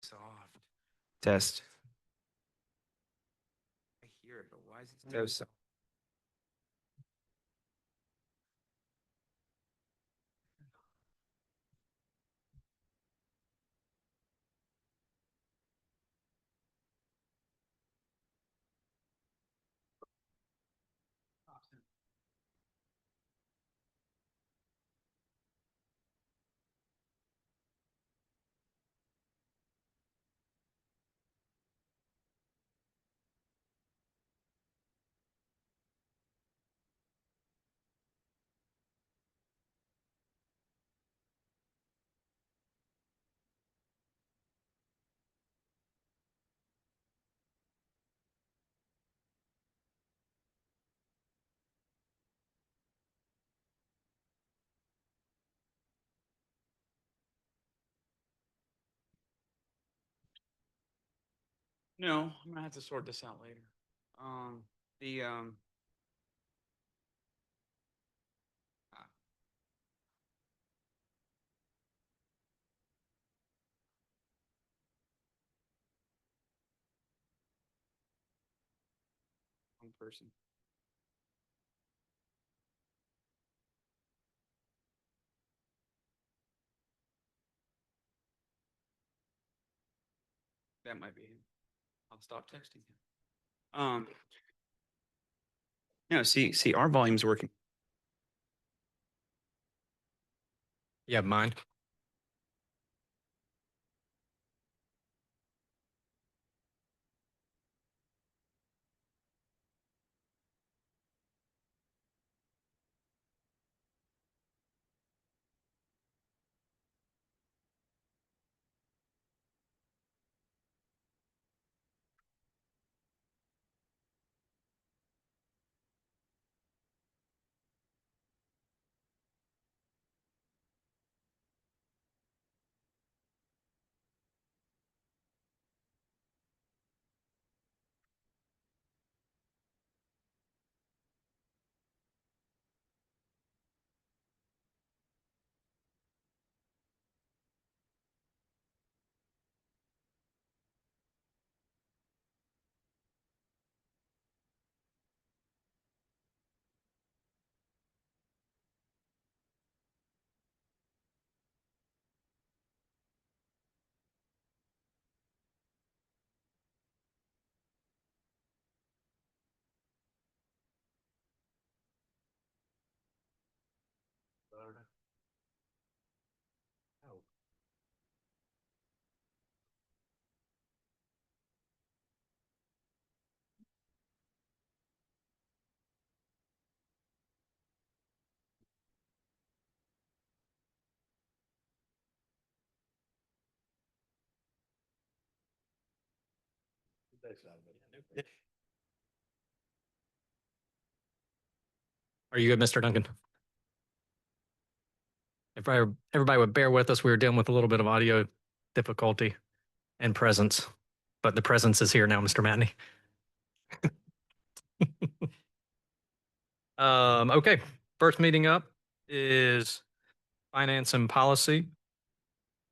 Soft. Test. I hear it, but why is it so soft? No, I'm gonna have to sort this out later. Um, the ah, wrong person. That might be him. I'll stop texting him. No, see, our volume's working. Yeah, mine. Are you good, Mr. Duncan? If everybody would bear with us, we were dealing with a little bit of audio difficulty and presence, but the presence is here now, Mr. Matney. Okay, first meeting up is finance and policy.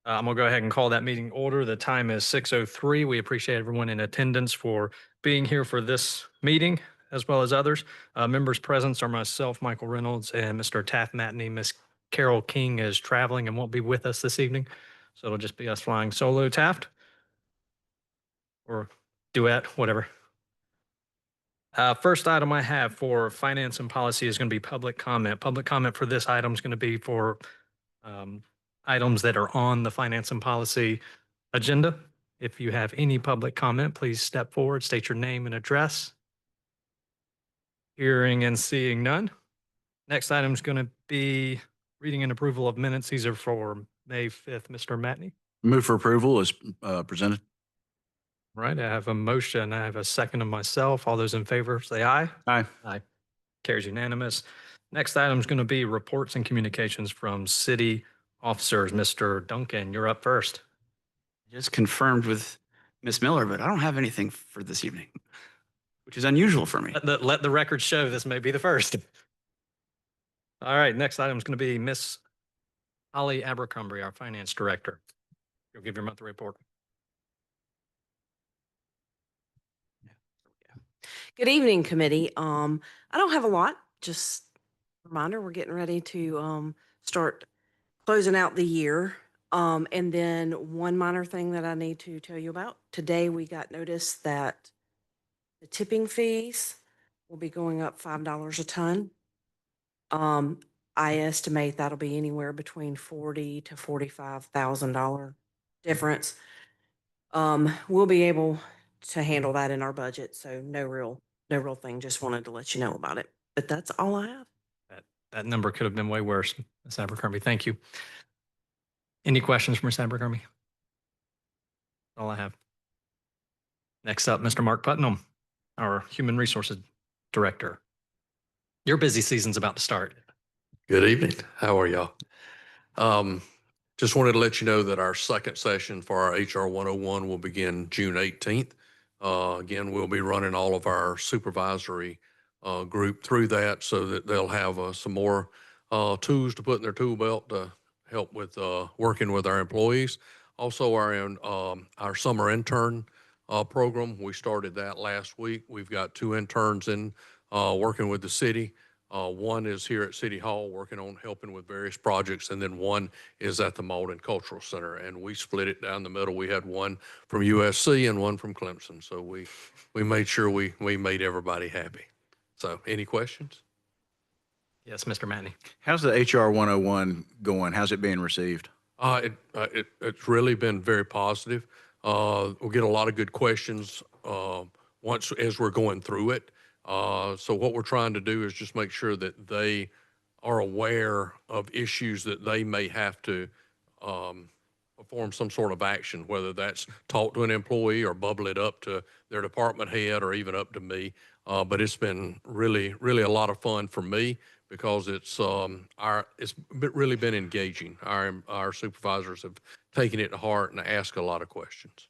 I'm gonna go ahead and call that meeting order. The time is 6:03. We appreciate everyone in attendance for being here for this meeting as well as others. Members present are myself, Michael Reynolds, and Mr. Taft Matney. Miss Carol King is traveling and won't be with us this evening. So it'll just be us flying solo. Taft or duet, whatever. First item I have for finance and policy is going to be public comment. Public comment for this item is going to be for items that are on the finance and policy agenda. If you have any public comment, please step forward, state your name and address. Hearing and seeing none. Next item is going to be reading and approval of minutes. These are for May 5th. Mr. Matney. Move for approval as presented. Right. I have a motion. I have a second of myself. All those in favor say aye. Aye. Aye. Carries unanimous. Next item is going to be reports and communications from city officers. Mr. Duncan, you're up first. Just confirmed with Miss Miller, but I don't have anything for this evening, which is unusual for me. Let the record show this may be the first. All right. Next item is going to be Miss Holly Abercrombie, our finance director. You'll give your monthly report. Good evening, committee. I don't have a lot. Just a reminder, we're getting ready to start closing out the year. And then one minor thing that I need to tell you about. Today we got notice that the tipping fees will be going up $5 a ton. I estimate that'll be anywhere between $40 to $45,000 difference. We'll be able to handle that in our budget, so no real thing. Just wanted to let you know about it. But that's all I have. That number could have been way worse, Ms. Abercrombie. Thank you. Any questions for Ms. Abercrombie? All I have. Next up, Mr. Mark Putnam, our Human Resources Director. Your busy season's about to start. Good evening. How are y'all? Just wanted to let you know that our second session for our HR 101 will begin June 18th. Again, we'll be running all of our supervisory group through that so that they'll have some more tools to put in their tool belt to help with working with our employees. Also, our summer intern program, we started that last week. We've got 2 interns in working with the city. One is here at City Hall working on helping with various projects, and then one is at the Mauldin Cultural Center. And we split it down the middle. We had one from USC and one from Clemson. So we made sure we made everybody happy. So any questions? Yes, Mr. Matney. How's the HR 101 going? How's it being received? It's really been very positive. We'll get a lot of good questions as we're going through it. So what we're trying to do is just make sure that they are aware of issues that they may have to perform some sort of action, whether that's talk to an employee or bubble it up to their department head or even up to me. But it's been really, really a lot of fun for me because it's really been engaging. Our supervisors have taken it to heart and asked a lot of questions.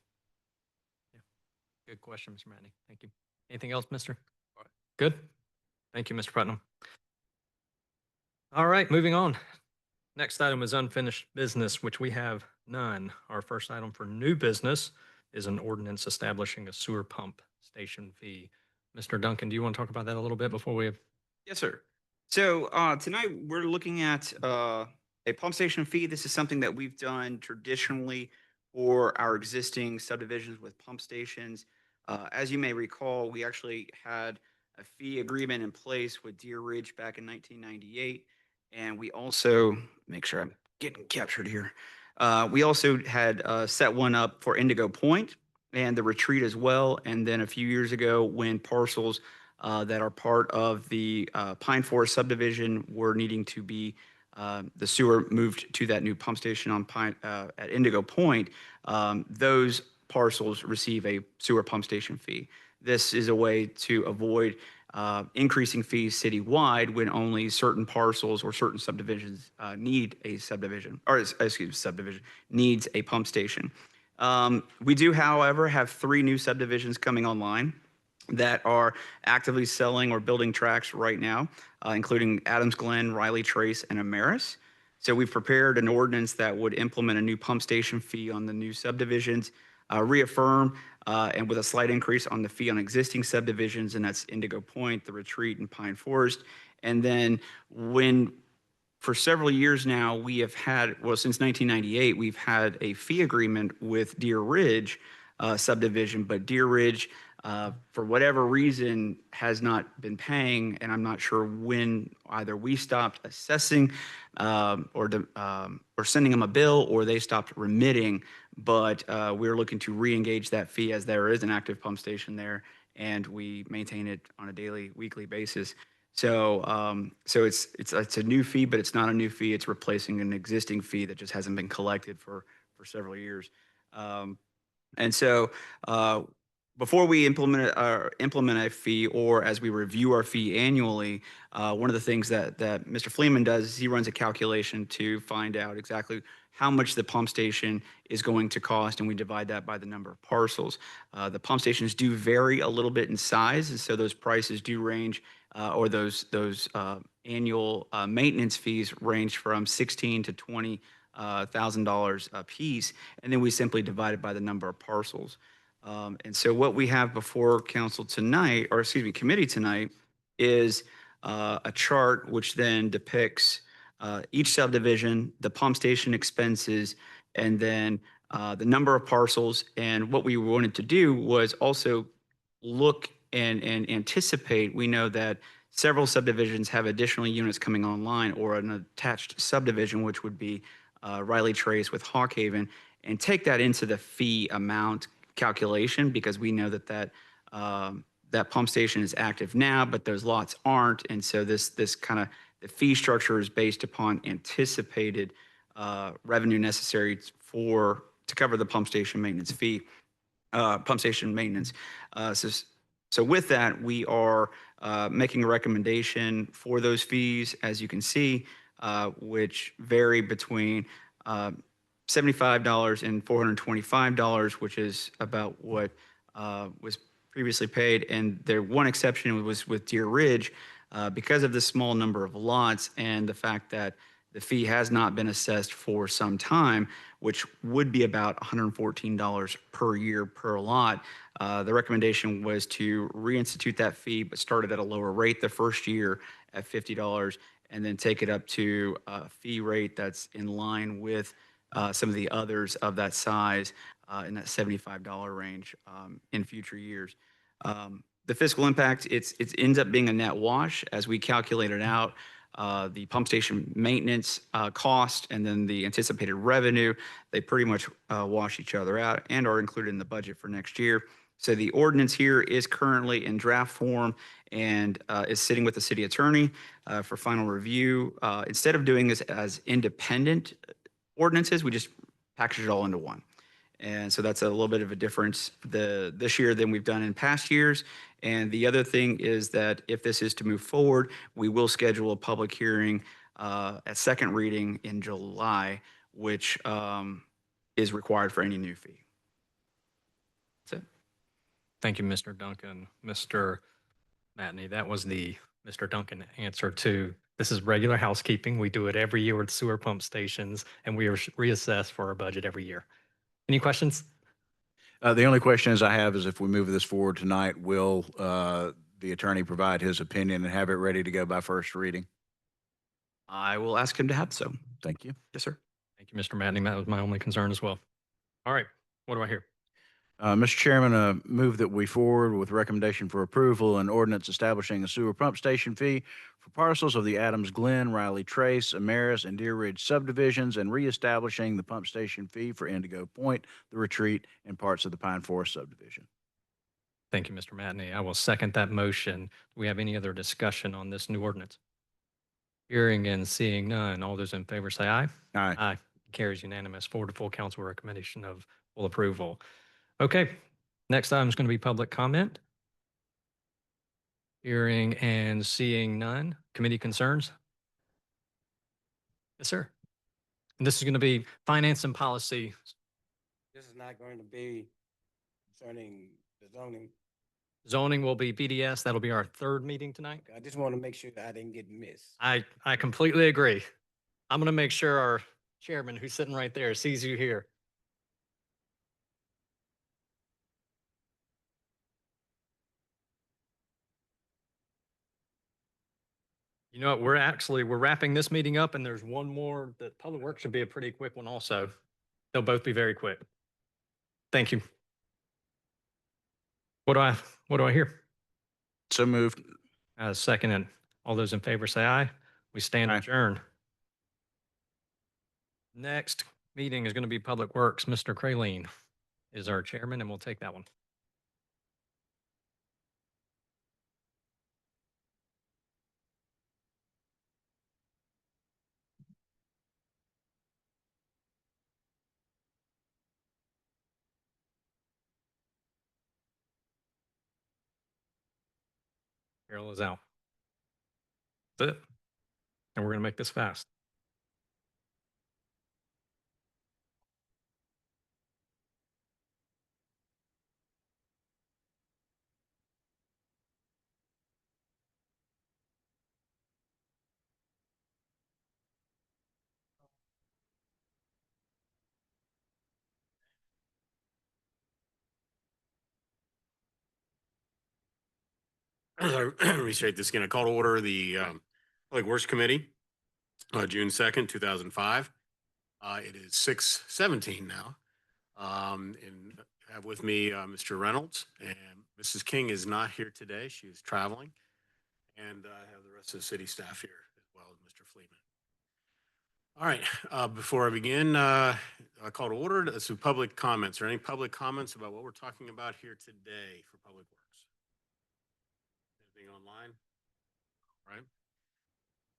Yeah. Good question, Mr. Matney. Thank you. Anything else, Mr.? Good. Thank you, Mr. Putnam. All right, moving on. Next item is unfinished business, which we have none. Our first item for new business is an ordinance establishing a sewer pump station fee. Mr. Duncan, do you want to talk about that a little bit before we have? Yes, sir. So tonight we're looking at a pump station fee. This is something that we've done traditionally for our existing subdivisions with pump stations. As you may recall, we actually had a fee agreement in place with Deer Ridge back in 1998. And we also, make sure I'm getting captured here. We also had set one up for Indigo Point and the retreat as well. And then a few years ago, when parcels that are part of the Pine Forest subdivision were needing to be the sewer moved to that new pump station on at Indigo Point, those parcels receive a sewer pump station fee. This is a way to avoid increasing fees citywide when only certain parcels or certain subdivisions need a subdivision, or subdivision needs a pump station. We do, however, have 3 new subdivisions coming online that are actively selling or building tracts right now, including Adams Glen, Riley Trace, and Ameris. So we've prepared an ordinance that would implement a new pump station fee on the new subdivisions, reaffirm and with a slight increase on the fee on existing subdivisions, and that's Indigo Point, the Retreat, and Pine Forest. And then for several years now, we have had, well, since 1998, we've had a fee agreement with Deer Ridge subdivision, but Deer Ridge, for whatever reason, has not been paying, and I'm not sure when either we stopped assessing or sending them a bill, or they stopped remitting. But we're looking to re-engage that fee as there is an active pump station there, and we maintain it on a daily, weekly basis. So it's a new fee, but it's not a new fee. It's replacing an existing fee that just hasn't been collected for several years. And so before we implement a fee, or as we review our fee annually, one of the things that Mr. Fleeman does is he runs a calculation to find out exactly how much the pump station is going to cost, and we divide that by the number of parcels. The pump stations do vary a little bit in size, and so those prices do range, or those annual maintenance fees range from $16,000 to $20,000 a piece, and then we simply divide it by the number of parcels. And so what we have before council tonight, or excuse me, committee tonight, is a chart which then depicts each subdivision, the pump station expenses, and then the number of parcels. And what we wanted to do was also look and anticipate. We know that several subdivisions have additional units coming online or an attached subdivision, which would be Riley Trace with Hawkhaven, and take that into the fee amount calculation, because we know that that pump station is active now, but those lots aren't. And so this kind of the fee structure is based upon anticipated revenue necessary to cover the pump station maintenance fee, pump station maintenance. So with that, we are making a recommendation for those fees, as you can see, which vary between $75 and $425, which is about what was previously paid. And there, one exception was with Deer Ridge, because of the small number of lots and the fact that the fee has not been assessed for some time, which would be about $114 per year per lot. The recommendation was to reinstitute that fee, but start it at a lower rate the first year at $50, and then take it up to a fee rate that's in line with some of the others of that size in that $75 range in future years. The fiscal impact, it ends up being a net wash as we calculate it out. The pump station maintenance cost and then the anticipated revenue, they pretty much wash each other out and are included in the budget for next year. So the ordinance here is currently in draft form and is sitting with the city attorney for final review. Instead of doing this as independent ordinances, we just package it all into one. And so that's a little bit of a difference this year than we've done in past years. And the other thing is that if this is to move forward, we will schedule a public hearing at second reading in July, which is required for any new fee. That's it. Thank you, Mr. Duncan. Mr. Matney, that was the Mr. Duncan answer to, this is regular housekeeping. We do it every year with sewer pump stations, and we are reassessed for our budget every year. Any questions? The only questions I have is if we move this forward tonight, will the attorney provide his opinion and have it ready to go by first reading? I will ask him to have so. Thank you. Yes, sir. Thank you, Mr. Matney. That was my only concern as well. All right, what do I hear? Mr. Chairman, move that we forward with recommendation for approval an ordinance establishing a sewer pump station fee for parcels of the Adams Glen, Riley Trace, Ameris, and Deer Ridge subdivisions, and reestablishing the pump station fee for Indigo Point, The Retreat, and parts of the Pine Forest subdivision. Thank you, Mr. Matney. I will second that motion. Do we have any other discussion on this new ordinance? Hearing and seeing none, all those in favor say aye. Aye. Aye. Carries unanimous. Forward to full council recommendation of full approval. Okay, next item is going to be public comment. Hearing and seeing none. Committee concerns? Yes, sir. And this is going to be finance and policy. This is not going to be concerning the zoning. Zoning will be BDS. That'll be our third meeting tonight. I just want to make sure that I didn't get missed. I completely agree. I'm going to make sure our chairman, who's sitting right there, sees you here. You know what? We're wrapping this meeting up, and there's one more. The public works should be a pretty quick one also. They'll both be very quick. Thank you. What do I hear? So moved. Second, and all those in favor say aye. We stand Aye. adjourned. Next meeting is going to be Public Works. Mr. Kraleen is our chairman, and we'll take that one. Carol is out. That's it. And we're going to make this fast. Restate this again. I call to order the Public Works Committee, June 2nd, 2005. It is 6:17 now. And I have with me Mr. Reynolds, and Mrs. King is not here today. She is traveling. And I have the rest of the city staff here as well as Mr. Fleeman. All right, before I begin, I call to order. Let's do public comments. Are any public comments about what we're talking about here today for Public Works? Anything online? All right.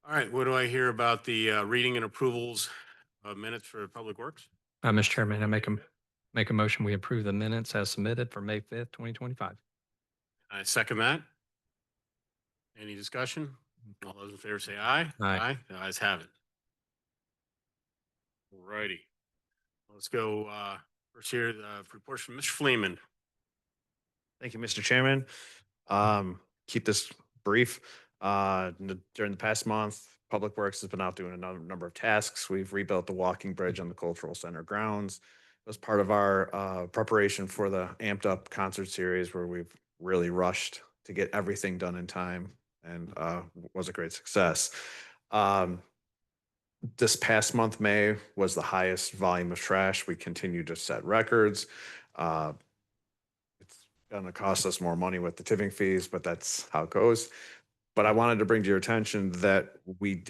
All right, what do I hear about the reading and approvals of minutes for Public Works? Mr. Chairman, I make a motion, we approve the minutes as submitted for May 5th, 2025. I second that. Any discussion? All those in favor say aye. Aye. The ayes have it. All righty. Let's go first here, the report from Mr. Fleeman. Thank you, Mr. Chairman. Keep this brief. During the past month, Public Works has been out doing a number of tasks. We've rebuilt the walking bridge on the Cultural Center grounds. It was part of our preparation for the amped up concert series where we've really rushed to get everything done in time, and was a great success. This past month, May, was the highest volume of trash. We continue to set records. It's going to cost us more money with the tipping fees, but that's how it goes. But I wanted to bring to your attention that we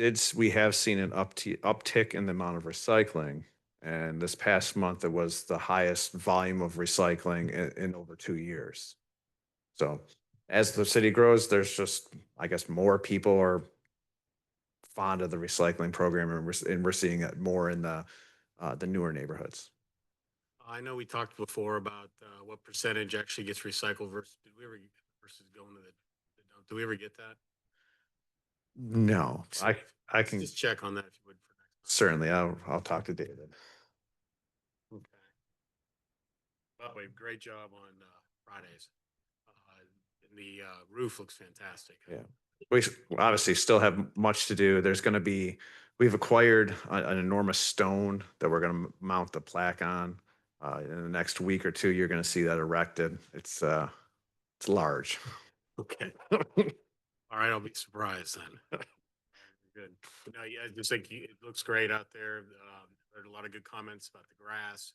have seen an uptick in the amount of recycling. And this past month, it was the highest volume of recycling in over 2 years. So as the city grows, there's just, I guess, more people are fond of the recycling program, and we're seeing it more in the newer neighborhoods. I know we talked before about what percentage actually gets recycled versus going to the dump. Do we ever get that? No, I can Just check on that if you would for next time. certainly. I'll talk to David. Okay. By the way, great job on Fridays. And the roof looks fantastic. Yeah. We obviously still have much to do. We've acquired an enormous stone that we're going to mount the plaque on. In the next week or two, you're going to see that erected. It's large. Okay. All right, I'll be surprised then. Good. No, yeah, I just think it looks great out there. Heard a lot of good comments about the grass,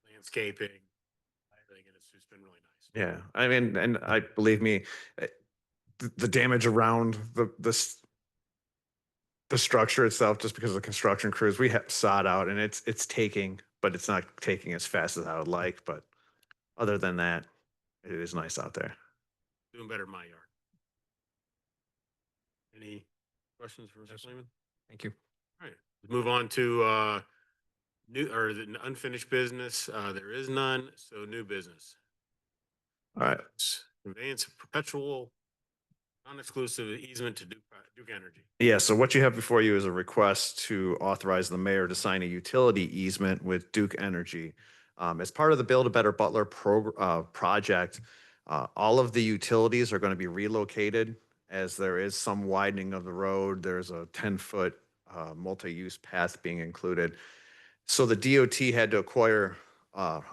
landscaping, everything, and it's just been really nice. Yeah, I mean, and I believe me, the damage around the structure itself, just because of the construction crews, we have sod out, and it's taking, but it's not taking as fast as I would like. But other than that, it is nice out there. Doing better in my yard. Any questions for Mr. Fleeman? Thank you. All right, let's move on to the unfinished business. There is none, so new business. All right. Conveyance of perpetual non-exclusive easement to Duke Energy. Yeah, so what you have before you is a request to authorize the mayor to sign a utility easement with Duke Energy. As part of the Build a Better Butler project, all of the utilities are going to be relocated as there is some widening of the road. There's a 10-foot multi-use path being included. So the DOT had to acquire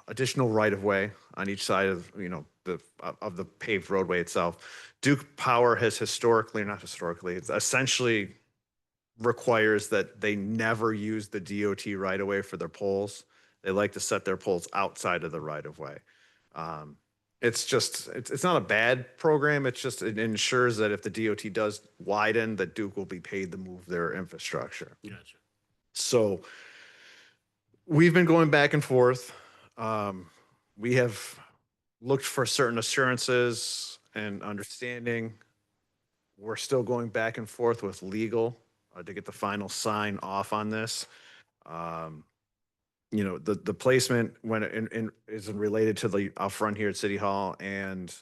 additional right-of-way on each side of the paved roadway itself. Duke Power has it essentially requires that they never use the DOT right-of-way for their poles. They like to set their poles outside of the right-of-way. It's not a bad program. It ensures that if the DOT does widen, that Duke will be paid to move their infrastructure. Gotcha. So we've been going back and forth. We have looked for certain assurances and understanding. We're still going back and forth with legal to get the final sign off on this. The placement when is related to the out front here at City Hall and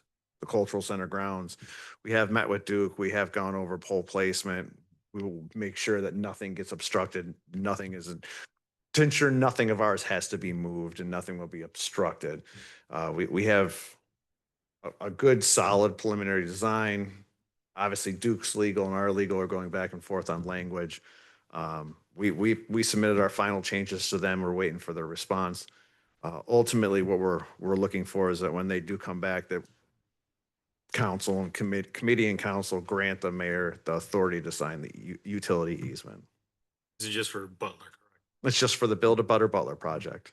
the Cultural Center grounds. We have met with Duke. We have gone over pole placement. We will make sure that nothing gets obstructed. To ensure nothing of ours has to be moved and nothing will be obstructed. We have a good, solid preliminary design. Obviously, Duke's legal and our legal are going back and forth on language. We submitted our final changes to them. We're waiting for their response. Ultimately, what we're looking for is that when they do come back, that council and committee and council grant the mayor the authority to sign the utility easement. This is just for Butler, correct? It's just for the Build a Better Butler project.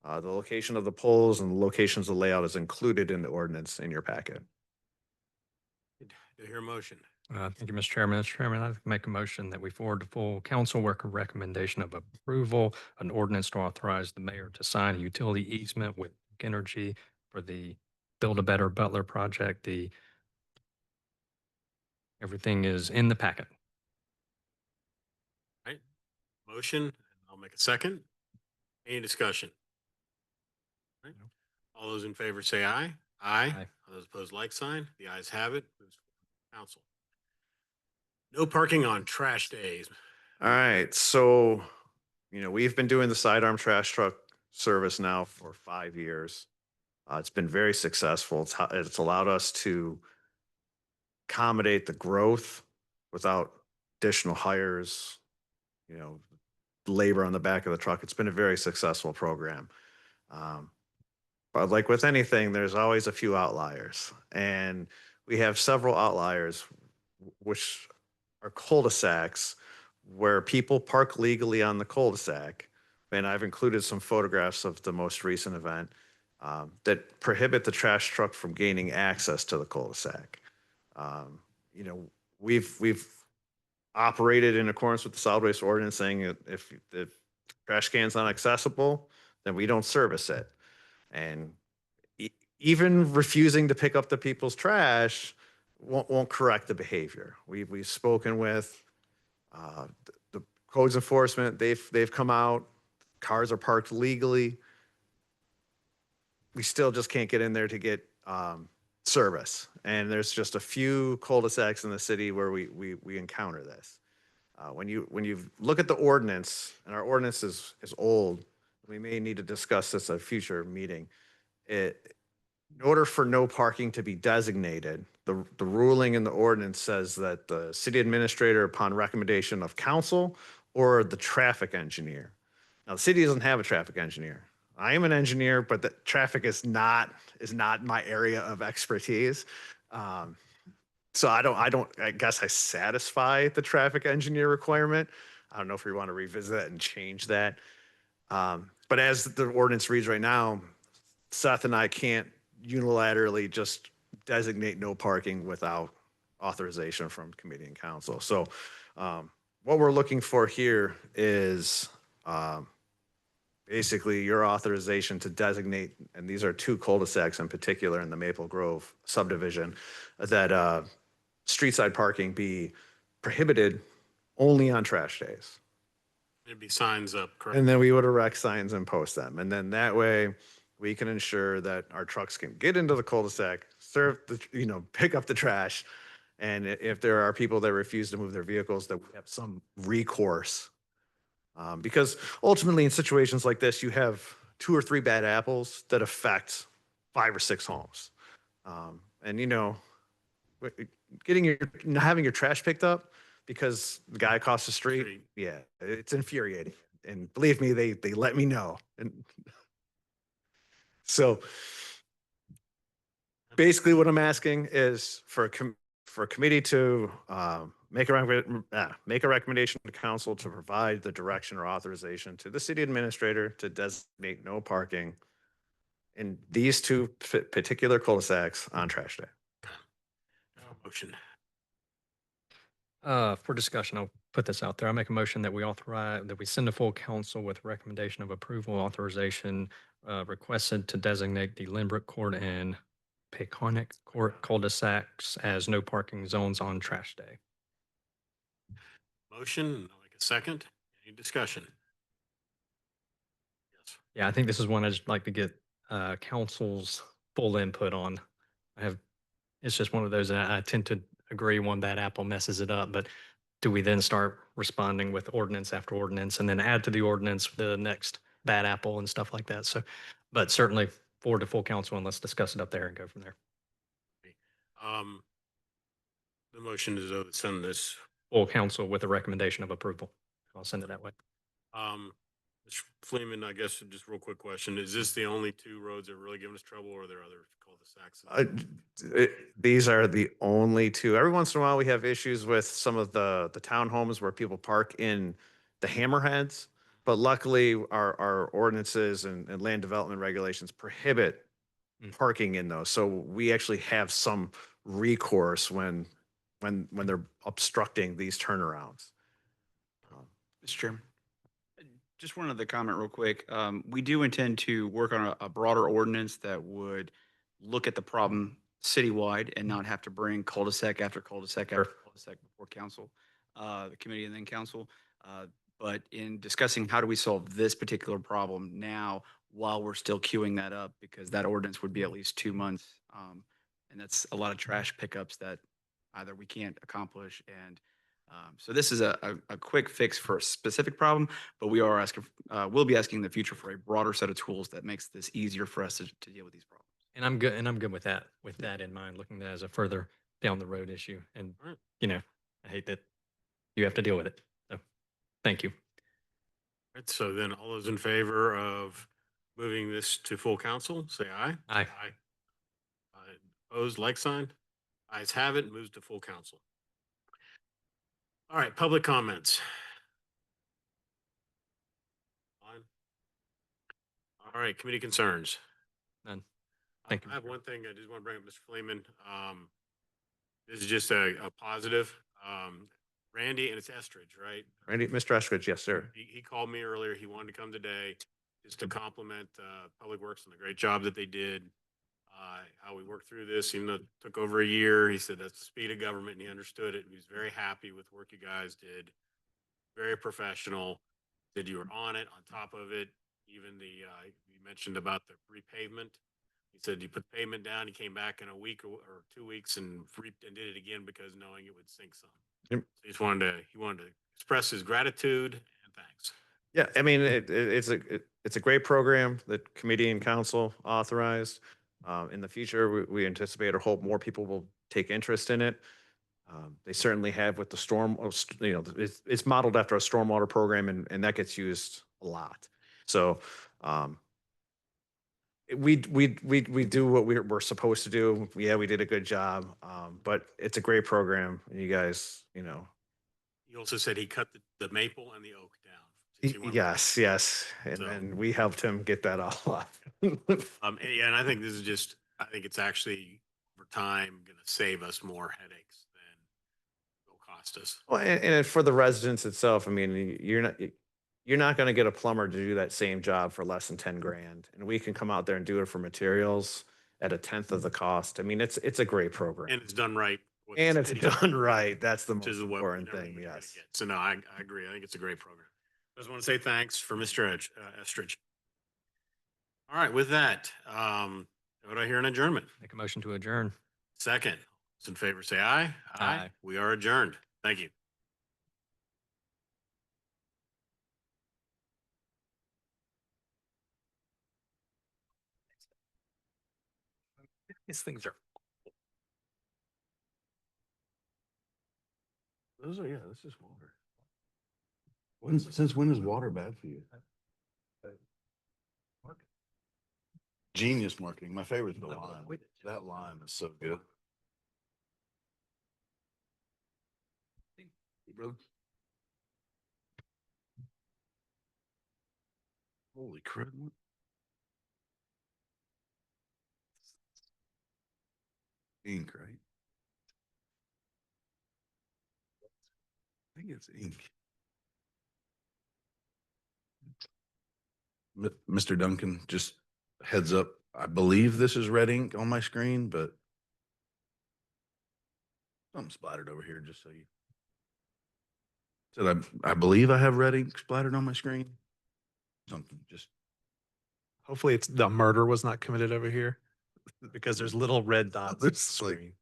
The location of the poles and the locations of the layout is included in the ordinance in your packet. Do I hear a motion? Thank you, Mr. Chairman. Mr. Chairman, I'd make a motion that we forward to full council work a recommendation of approval, an ordinance to authorize the mayor to sign a utility easement with Duke Energy for the Build a Better Butler project. Everything is in the packet. Right? Motion, I'll make a second. Any discussion? Right? All those in favor say aye. Aye. Aye. All those opposed, like sign. The ayes have it. Moves forward to council. No parking on trash days. All right, so, we've been doing the sidearm trash truck service now for 5 years. It's been very successful. It's allowed us to accommodate the growth without additional hires, labor on the back of the truck. It's been a very successful program. But like with anything, there's always a few outliers. And we have several outliers, which are cul-de-sacs where people park legally on the cul-de-sac. And I've included some photographs of the most recent event that prohibit the trash truck from gaining access to the cul-de-sac. We've operated in accordance with the solid waste ordinance, saying that if the trash can's not accessible, then we don't service it. And even refusing to pick up the people's trash won't correct the behavior. We've spoken with the codes enforcement. They've come out. Cars are parked legally. We still just can't get in there to get service. And there's just a few cul-de-sacs in the city where we encounter this. When you look at the ordinance, and our ordinance is old, we may need to discuss this at a future meeting. In order for no parking to be designated, the ruling in the ordinance says that the city administrator, upon recommendation of council or the traffic engineer. Now, the city doesn't have a traffic engineer. I am an engineer, but the traffic is not my area of expertise. So I guess I satisfy the traffic engineer requirement. I don't know if we want to revisit that and change that. But as the ordinance reads right now, Seth and I can't unilaterally just designate no parking without authorization from committee and council. So what we're looking for here is basically your authorization to designate, and these are 2 cul-de-sacs in particular in the Maple Grove subdivision, that street side parking be prohibited only on trash days. There'd be signs up, correct? And then we would erect signs and post them. And then that way we can ensure that our trucks can get into the cul-de-sac, pick up the trash. And if there are people that refuse to move their vehicles, that we have some recourse. Because ultimately in situations like this, you have 2 or 3 bad apples that affect 5 or 6 homes. Having your trash picked up because the guy across the street, yeah, it's infuriating. And believe me, they let me know. And so basically what I'm asking is for a committee to make a recommendation to council to provide the direction or authorization to the city administrator to designate no parking in these 2 particular cul-de-sacs on trash day. Motion. For discussion, I'll put this out there. I make a motion that we send to full council with recommendation of approval authorization requested to designate the Lynbrook Court and Peconic Court cul-de-sacs as no parking zones on trash day. Motion, I'll make a second. Any discussion? Yes. Yeah, I think this is one I'd just like to get council's full input on. It's just one of those that I tend to agree one bad apple messes it up, but do we then start responding with ordinance after ordinance and then add to the ordinance the next bad apple and stuff like that? So, but certainly forward to full council and let's discuss it up there and go from there. The motion is to send this. Full council with a recommendation of approval. I'll send it that way. Mr. Freeman, I guess just real quick question. Is this the only two roads that are really giving us trouble or are there other cul-de-sacs? These are the only two. Every once in a while, we have issues with some of the townhomes where people park in the hammerheads. But luckily, our ordinances and land development regulations prohibit parking in those. So we actually have some recourse when they're obstructing these turnarounds. Mr. Chairman. Just one other comment real quick. We do intend to work on a broader ordinance that would look at the problem citywide and not have to bring cul-de-sac after cul-de-sac after cul-de-sac before council, the committee and then council. But in discussing how do we solve this particular problem now while we're still queuing that up, because that ordinance would be at least 2 months. And that's a lot of trash pickups that either we can't accomplish. And so this is a quick fix for a specific problem, but we are asking, we'll be asking in the future for a broader set of tools that makes this easier for us to deal with these problems. And I'm good with that in mind, looking at that as a further down the road issue. And, Alright. you know, I hate that you have to deal with it. So, thank you. Right, so then all those in favor of moving this to full council, say aye. Aye. Opposed, like sign. Ayes have it, moves to full council. All right, public comments. Fine. All right, committee concerns. None. Thank you, I have Mr. one thing I just want to bring up, Mr. Fleeman. This is just a positive. Randy, and it's Estridge, right? Randy, Mr. Eskridge, yes, sir. He called me earlier. He wanted to come today just to compliment Public Works on the great job that they did. How we worked through this, even though it took over a year. He said that's the speed of government and he understood it. He was very happy with work you guys did. Very professional. Said you were on it, on top of it. Even you mentioned about the repavement. He said you put the pavement down. He came back in a week or 2 weeks and did it again because knowing it would sink some. Yep. So he wanted to express his gratitude and thanks. Yeah, I mean, it's a great program that committee and council authorized. In the future, we anticipate or hope more people will take interest in it. They certainly have with the storm, it's modeled after a stormwater program and that gets used a lot. So we do what we're supposed to do. Yeah, we did a good job, but it's a great program. And you guys, He also said he cut the maple and the oak down. since he wanted to- yes, and So- we helped him get that all off. And I think I think it's actually over time going to save us more headaches than it'll cost us. Well, and for the residents itself, I mean, you're not going to get a plumber to do that same job for less than 10 grand, and we can come out there and do it for materials at a tenth of the cost. I mean, it's a great program, And it's done right. with the and it's city, done right. That's the which most is what we're important never thing. gonna Yes. get. So no, I agree. I think it's a great program. I just want to say thanks for Mr. Estridge. All right, with that, what I hear an adjournment. Make a motion to adjourn. Second, those in favor say aye. Aye. We are adjourned. Thank you. These things are. This is water. Since when is water bad for you? Genius marketing. My favorite is the lime. That lime is so good. Holy crap. Ink, right? I think it's ink. Mr. Duncan, just heads up. I believe this is red ink on my screen, but something splattered over here, just so you. Said I believe I have red ink splattered on my screen. Something just. Hopefully it's the murder was not committed over here because there's little red dots. on the It's like- screen.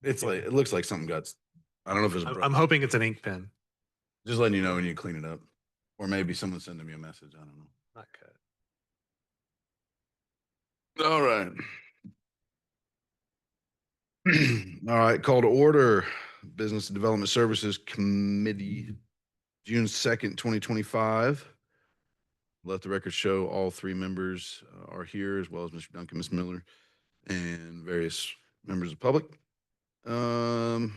It's like, it looks like something got, I don't know if it's. I'm hoping it's an ink pen, Just letting you know when you clean it up. Or maybe someone sending me a message. I don't know. not cut. All right. All right, call to order, Business and Development Services Committee, June 2nd, 2025. Let the record show all three members are here, as well as Mr. Duncan, Ms. Miller, and various members of the public. Our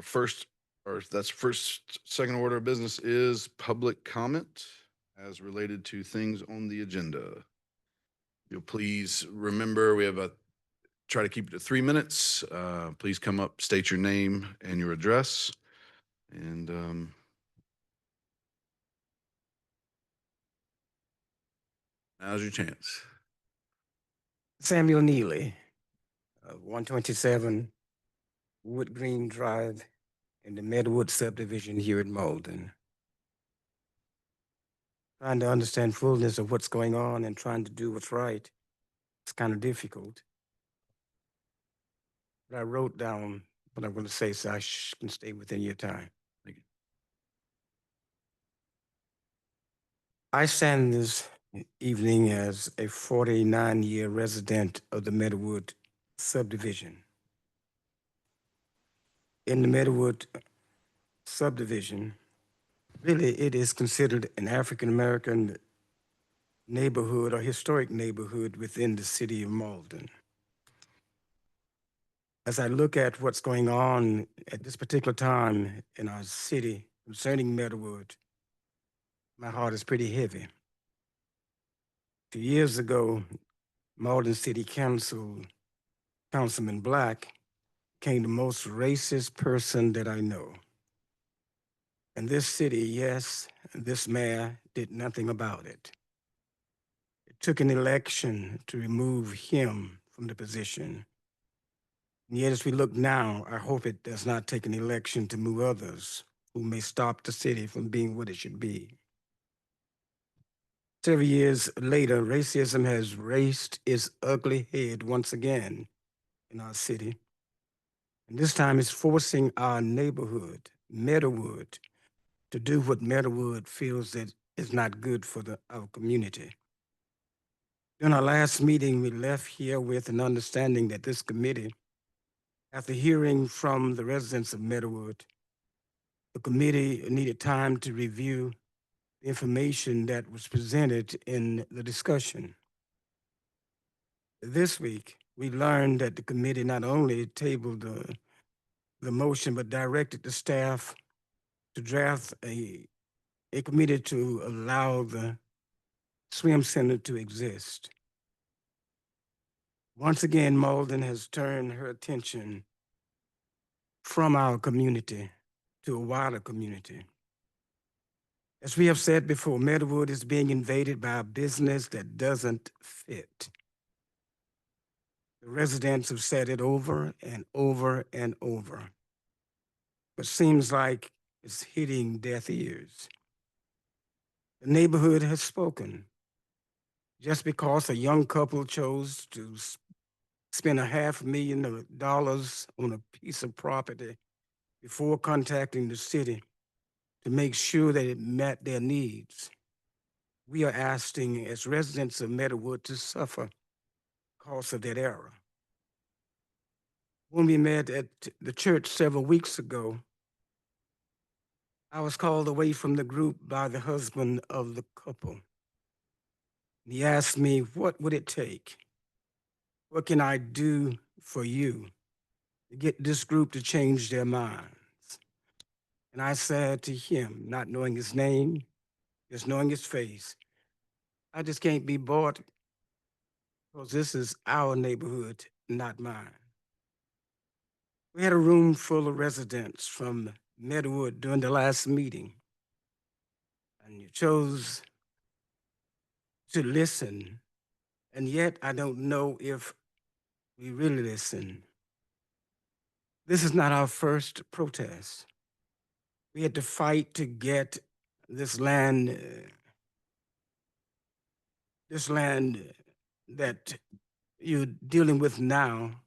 first, or that's second order of business is public comment as related to things on the agenda. You'll please remember, we have try to keep it to 3 minutes. Please come up, state your name and your address. And now's your chance. Samuel Neely, 127 Wood Green Drive in the Medwood subdivision here in Mauldin. Trying to understand fullness of what's going on and trying to do what's right. It's kind of difficult. But I wrote down what I'm going to say so I can stay within your time. Thank you. I stand this evening as a 49-year resident of the Medwood subdivision. In the Medwood subdivision, really it is considered an African-American neighborhood or historic neighborhood within the city of Mauldin. As I look at what's going on at this particular time in our city concerning Medwood, my heart is pretty heavy. 2 years ago, Mauldin City Councilman Black became the most racist person that I know. And this city, yes, this mayor did nothing about it. It took an election to remove him from the position. And yet, as we look now, I hope it does not take an election to move others who may stop the city from being what it should be. Several years later, racism has raised its ugly head once again in our city. And this time it's forcing our neighborhood, Meadowwood, to do what Meadowwood feels that is not good for our community. In our last meeting, we left here with an understanding that this committee, after hearing from the residents of Meadowwood, the committee needed time to review the information that was presented in the discussion. This week, we learned that the committee not only tabled the motion, but directed the staff to draft a committee to allow the swim center to exist. Once again, Mauldin has turned her attention from our community to a wider community. As we have said before, Meadowwood is being invaded by a business that doesn't fit. The residents have said it over and over and over, but seems like it's hitting deaf ears. The neighborhood has spoken. Just because a young couple chose to spend $500,000 on a piece of property before contacting the city to make sure that it met their needs, we are asking as residents of Meadowwood to suffer because of that error. When we met at the church several weeks ago, I was called away from the group by the husband of the couple. He asked me, what would it take? What can I do for you to get this group to change their minds? And I said to him, not knowing his name, just knowing his face, I just can't be bought because this is our neighborhood, not mine. We had a room full of residents from Meadowwood during the last meeting, and you chose to listen, and yet I don't know if we really listen. This is not our first protest. We had to fight to get this land that you're dealing with now,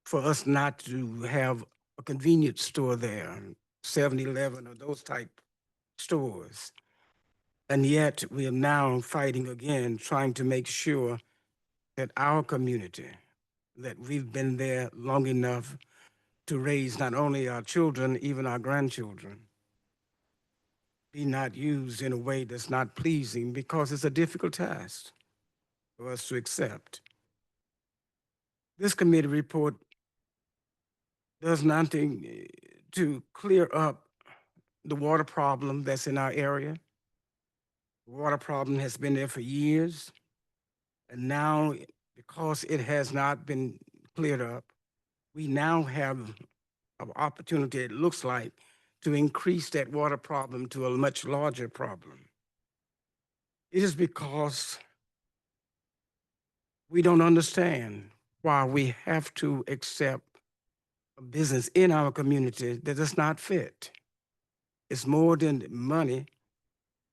for us not to have a convenience store there, 7-Eleven or those type stores. And yet we are now fighting again, trying to make sure that our community, that we've been there long enough to raise not only our children, even our grandchildren, be not used in a way that's not pleasing because it's a difficult task for us to accept. This committee report does nothing to clear up the water problem that's in our area. The water problem has been there for years, and now because it has not been cleared up, we now have an opportunity, it looks like, to increase that water problem to a much larger problem. It is because we don't understand why we have to accept a business in our community that does not fit. It's more than money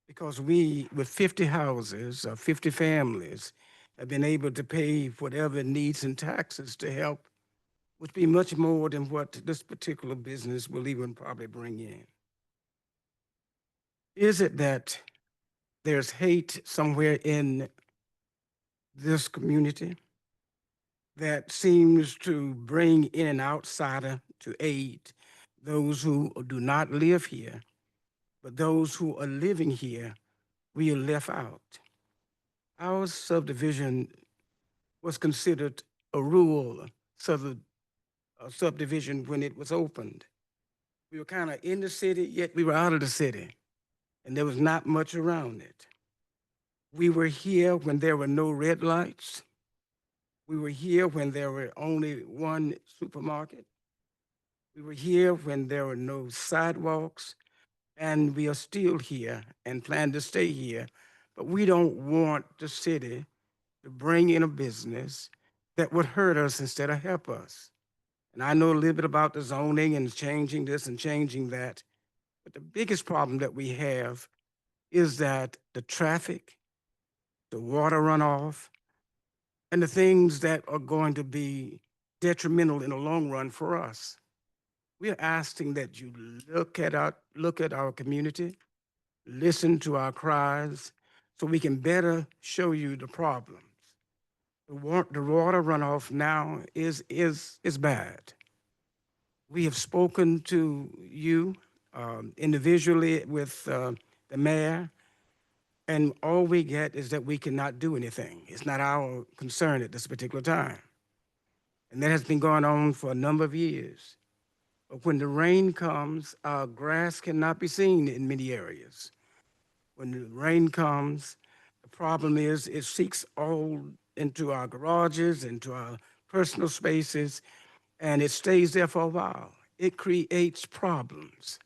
because we, with 50 houses or 50 families, have been able to pay whatever needs and taxes to help, would be much more than what this particular business will even probably bring in. Is it that there's hate somewhere in this community that seems to bring in an outsider to aid those who do not live here, but those who are living here, we are left out? Our subdivision was considered a rural subdivision when it was opened. We were kind of in the city, yet we were out of the city, and there was not much around it. We were here when there were no red lights. We were here when there were only one supermarket. We were here when there were no sidewalks, and we are still here and plan to stay here. But we don't want the city to bring in a business that would hurt us instead of help us. And I know a little bit about the zoning and changing this and changing that. But the biggest problem that we have is that the traffic, the water runoff, and the things that are going to be detrimental in the long run for us. We are asking that you look at our community, listen to our cries, so we can better show you the problems. The water runoff now is bad. We have spoken to you individually with the mayor, and all we get is that we cannot do anything. It's not our concern at this particular time. And that has been going on for a number of years. But when the rain comes, our grass cannot be seen in many areas. When the rain comes, the problem is it seeps all into our garages, into our personal spaces, and it stays there for a while. It creates problems.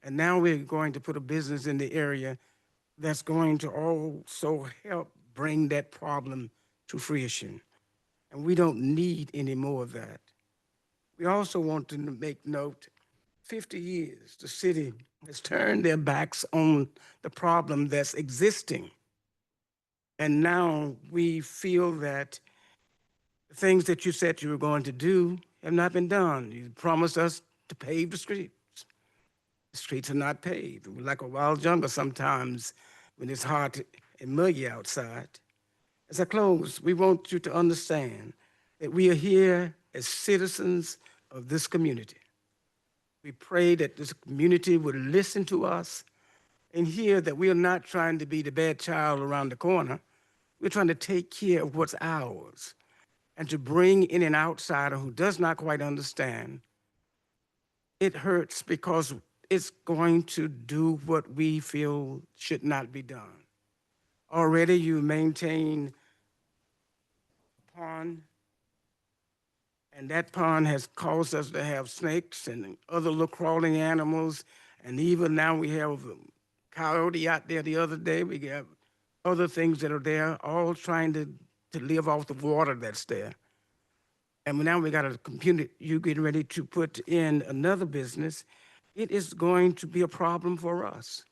And now we're going to put a business in the area that's going to also help bring that problem to fruition. And we don't need any more of that. We also want to make note, 50 years, the city has turned their backs on the problem that's existing. And now we feel that the things that you said you were going to do have not been done. You promised us to pave the streets. The streets are not paved. We're like a wild jungle sometimes when it's hot and muggy outside. As I close, we want you to understand that we are here as citizens of this community. We pray that this community would listen to us and hear that we are not trying to be the bad child around the corner. We're trying to take care of what's ours and to bring in an outsider who does not quite understand. It hurts because it's going to do what we feel should not be done. Already you maintain a pond, and that pond has caused us to have snakes and other little crawling animals, and even now we have a coyote out there the other day. We have other things that are there, all trying to live off the water that's there. And now we got a computer, you getting ready to put in another business. It is going to be a problem for us.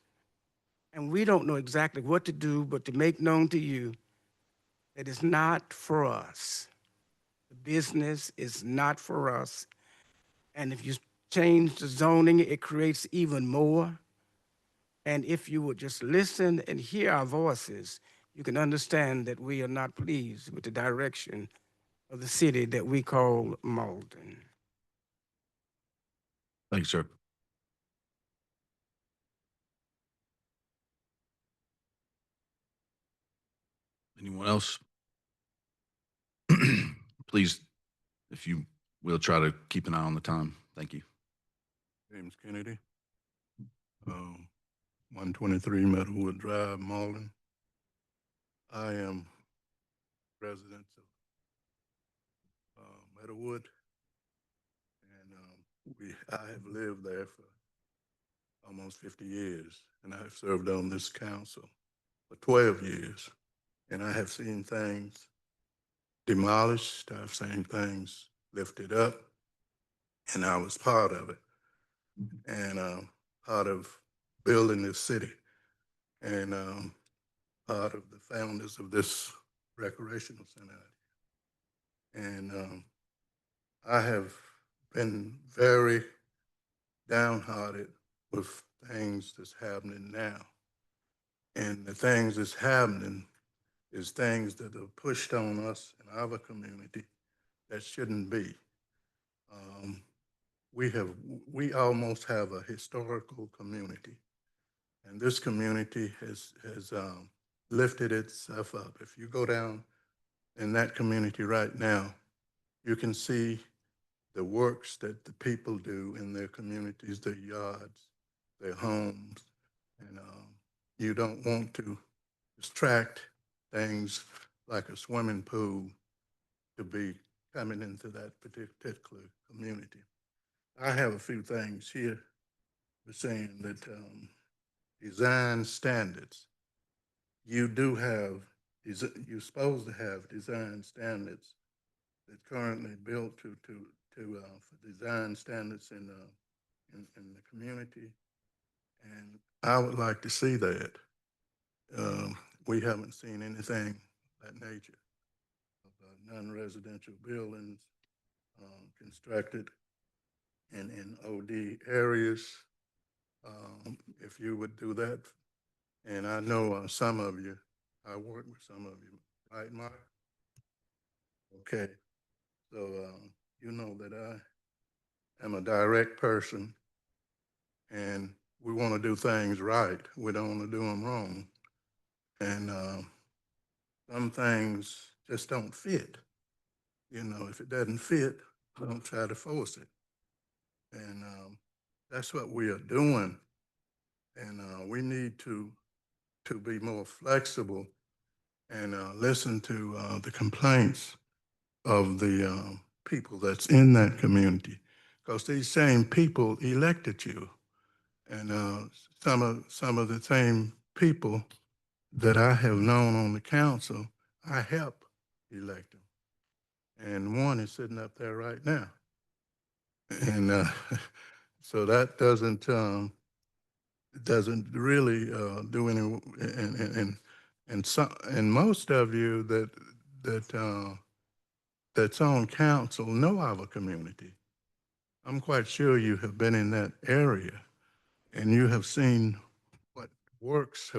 And we don't know exactly what to do, but to make known to you that it's not for us. The business is not for us. And if you change the zoning, it creates even more. And if you would just listen and hear our voices, you can understand that we are not pleased with the direction of the city that we call Mauldin. Thank you, sir. Anyone else? Please, if you will, try to keep an eye on the time. Thank you. James Kennedy, 123 Meadowwood Drive, Mauldin. I am resident of Meadowwood, and I have lived there for almost 50 years, and I have served on this council for 12 years, and I have seen things demolished, I've seen things lifted up, and I was part of it, and part of building this city, and part of the founders of this recreational center. And I have been very downhearted with things that's happening now. And the things that's happening is things that are pushed on us in our community that shouldn't be. We almost have a historical community, and this community has lifted itself up. If you go down in that community right now, you can see the works that the people do in their communities, their yards, their homes, and you don't want to distract things like a swimming pool to be coming into that particular community. I have a few things here. We're saying that design standards. You do have, you're supposed to have design standards that currently built for design standards in the community, and I would like to see that. We haven't seen anything of that nature of non-residential buildings constructed in OD areas. If you would do that, and I know some of you, I work with some of you, right, Mark? Okay, so you know that I am a direct person, and we want to do things right. We don't want to do them wrong, and some things just don't fit. You know, if it doesn't fit, don't try to force it, and that's what we are doing. And we need to be more flexible and listen to the complaints of the people that's in that community, because these same people elected you, and some of the same people that I have known on the council, I help elect them, and one is sitting up there right now, and so that doesn't really do any, and most of you that's on council know our community. I'm quite sure you have been in that area, and you have seen what works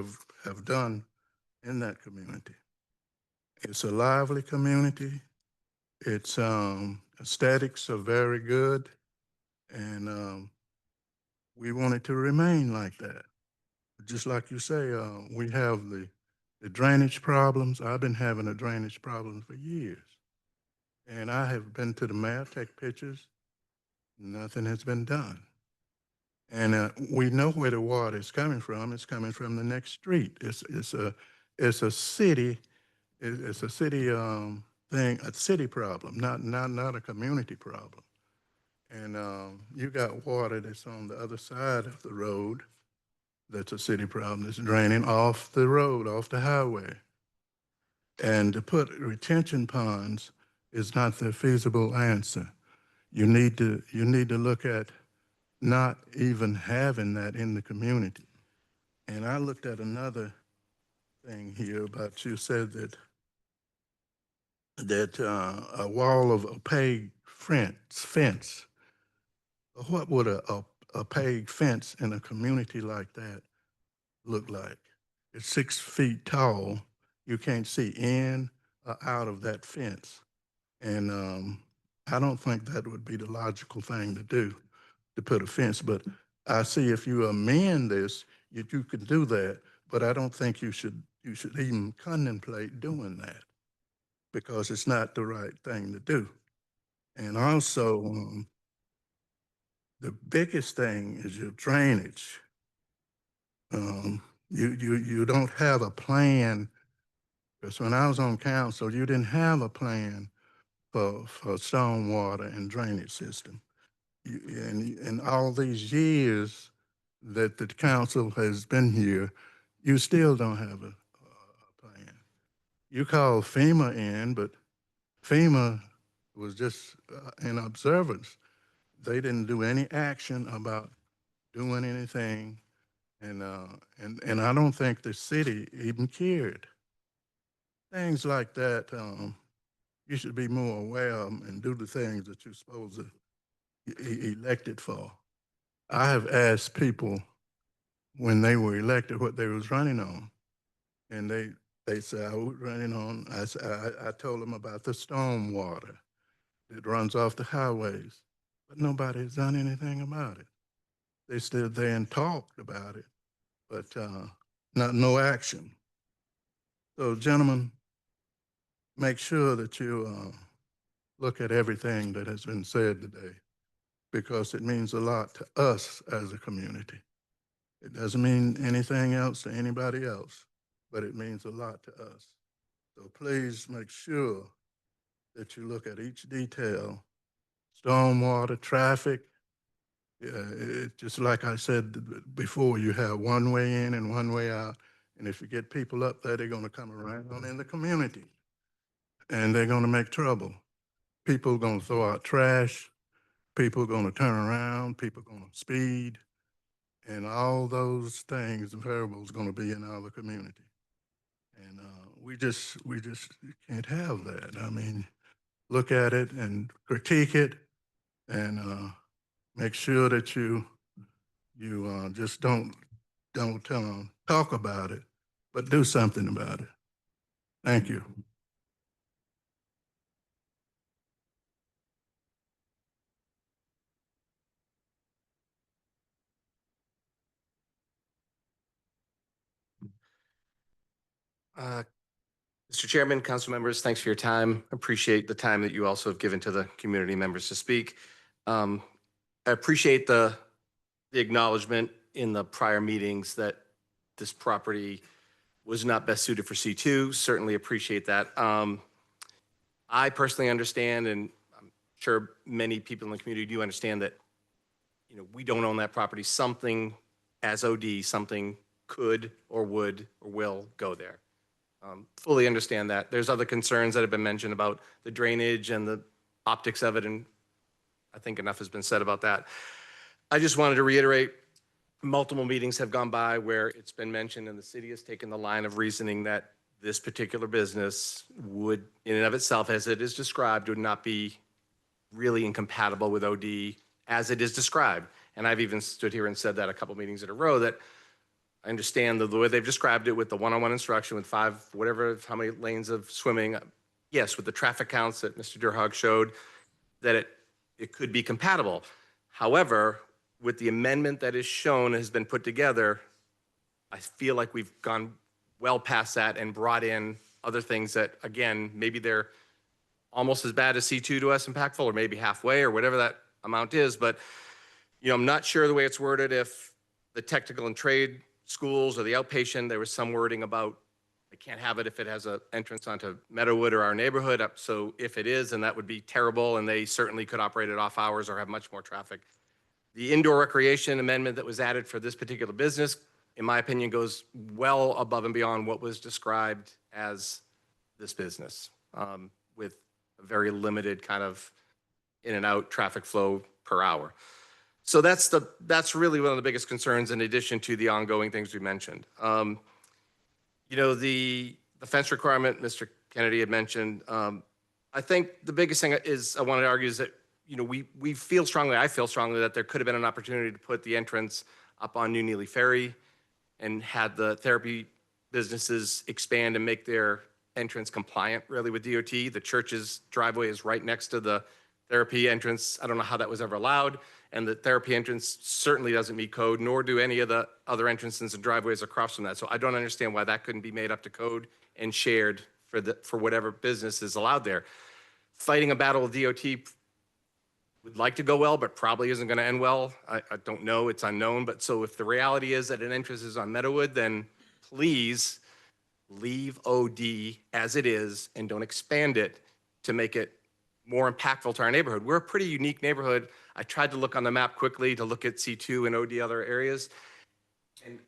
have done in that community. It's a lively community. Its aesthetics are very good, and we want it to remain like that. Just like you say, we have the drainage problems. I've been having a drainage problem for years. And I have been to the mayor, take pictures. Nothing has been done. And we know where the water is coming from. It's coming from the next street. It's a city, it's a city thing, a city problem, not a community problem. And you got water that's on the other side of the road. That's a city problem. It's draining off the road, off the highway. And to put retention ponds is not the feasible answer. You need to look at not even having that in the community. And I looked at another thing here about, you said that a wall of opaque fence. What would a opaque fence in a community like that look like? It's 6 feet tall. You can't see in or out of that fence. And I don't think that would be the logical thing to do, to put a fence. But I see if you amend this, you can do that. But I don't think you should you should even contemplate doing that because it's not the right thing to do. And also, the biggest thing is your drainage. You don't have a plan, because when I was on council, you didn't have a plan for stormwater and drainage system. In all these years that the council has been here, you still don't have a plan. You called FEMA in, but FEMA was just in observance. They didn't do any action about doing anything, and I don't think the city even cared. Things like that, you should be more aware of and do the things that you're supposed to elected for. I have asked people when they were elected what they was running on, and they said I was running on. I told them about the storm water that runs off the highways, but nobody has done anything about it. They stood there and talked about it, but no action. So, gentlemen, make sure that you look at everything that has been said today, because it means a lot to us as a community. It doesn't mean anything else to anybody else, but it means a lot to us. So please make sure that you look at each detail. Stormwater, traffic, just like I said before, you have one way in and one way out. And if you get people up there, they're gonna come around in the community and they're gonna make trouble. People are gonna throw out trash, people are gonna turn around, people are gonna speed, and all those things, the variables gonna be in our community. And we just can't have that. I mean, look at it and critique it, and make sure that you just don't talk about it, but do something about it. Thank you. Mr. Chairman, council members, thanks for your time. Appreciate the time that you also have given to the community members to speak. I appreciate the acknowledgement in the prior meetings that this property was not best suited for C2. Certainly appreciate that. I personally understand, and I'm sure many people in the community do understand that, we don't own that property. Something as OD, something could or would or will go there. Fully understand that. There's other concerns that have been mentioned about the drainage and the optics of it, and I think enough has been said about that. I just wanted to reiterate, multiple meetings have gone by where it's been mentioned and the city has taken the line of reasoning that this particular business would, in and of itself, as it is described, would not be really incompatible with OD as it is described. And I've even stood here and said that a couple meetings in a row, that I understand the way they've described it with the one-on-one instruction with how many lanes of swimming. Yes, with the traffic counts that Mr. Durhog showed, that it could be compatible. However, with the amendment that is shown, has been put together, I feel like we've gone well past that and brought in other things that, again, maybe they're almost as bad as C2 to us, impactful, or maybe halfway, or whatever that amount is. But, I'm not sure the way it's worded, if the technical and trade schools or the outpatient, there was some wording about they can't have it if it has an entrance onto Meadowood or our neighborhood. So if it is, then that would be terrible, and they certainly could operate at off hours or have much more traffic. The indoor recreation amendment that was added for this particular business, in my opinion, goes well above and beyond what was described as this business, with a very limited kind of in and out traffic flow per hour. So that's really one of the biggest concerns, in addition to the ongoing things we mentioned. The fence requirement Mr. Kennedy had mentioned. I think the biggest thing is I want to argue is that we feel strongly, I feel strongly, that there could have been an opportunity to put the entrance up on New Neely Ferry and had the therapy businesses expand and make their entrance compliant really with DOT. The church's driveway is right next to the therapy entrance. I don't know how that was ever allowed. And the therapy entrance certainly doesn't meet code, nor do any of the other entrances and driveways across from that. So I don't understand why that couldn't be made up to code and shared for whatever business is allowed there. Fighting a battle with DOT would like to go well, but probably isn't going to end well. I don't know, it's unknown. But so if the reality is that an entrance is on Meadowood, then please leave OD as it is and don't expand it to make it more impactful to our neighborhood. We're a pretty unique neighborhood. I tried to look on the map quickly to look at C2 and OD other areas. And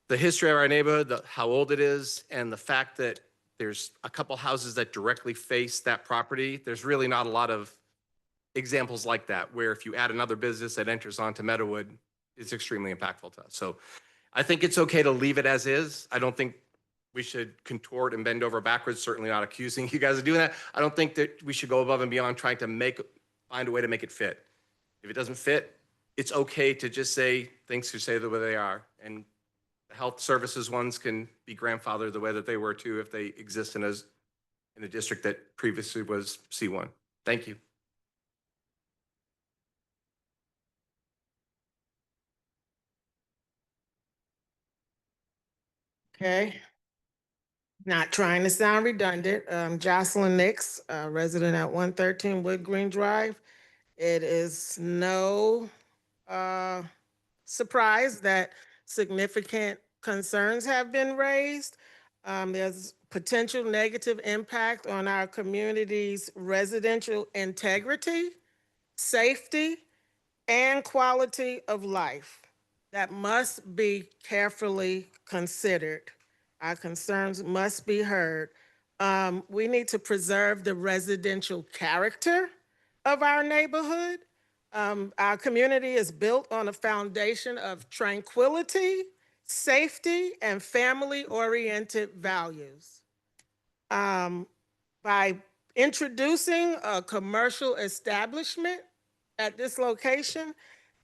the history of our neighborhood, how old it is, and the fact that there's a couple houses that directly face that property, there's really not a lot of examples like that, where if you add another business that enters onto Meadowood, it's extremely impactful to us. So I think it's okay to leave it as is. I don't think we should contort and bend over backwards, certainly not accusing you guys of doing that. I don't think that we should go above and beyond trying to find a way to make it fit. If it doesn't fit, it's okay to just say things should stay the way they are. And the health services ones can be grandfathered the way that they were too if they exist in a district that previously was C1. Thank you. Okay. Not trying to sound redundant. Jocelyn Nix, resident at 113 Wood Green Drive. It is no surprise that significant concerns have been raised. There's potential negative impact on our community's residential integrity, safety, and quality of life that must be carefully considered. Our concerns must be heard. We need to preserve the residential character of our neighborhood. Our community is built on a foundation of tranquility, safety, and family-oriented values. By introducing a commercial establishment at this location,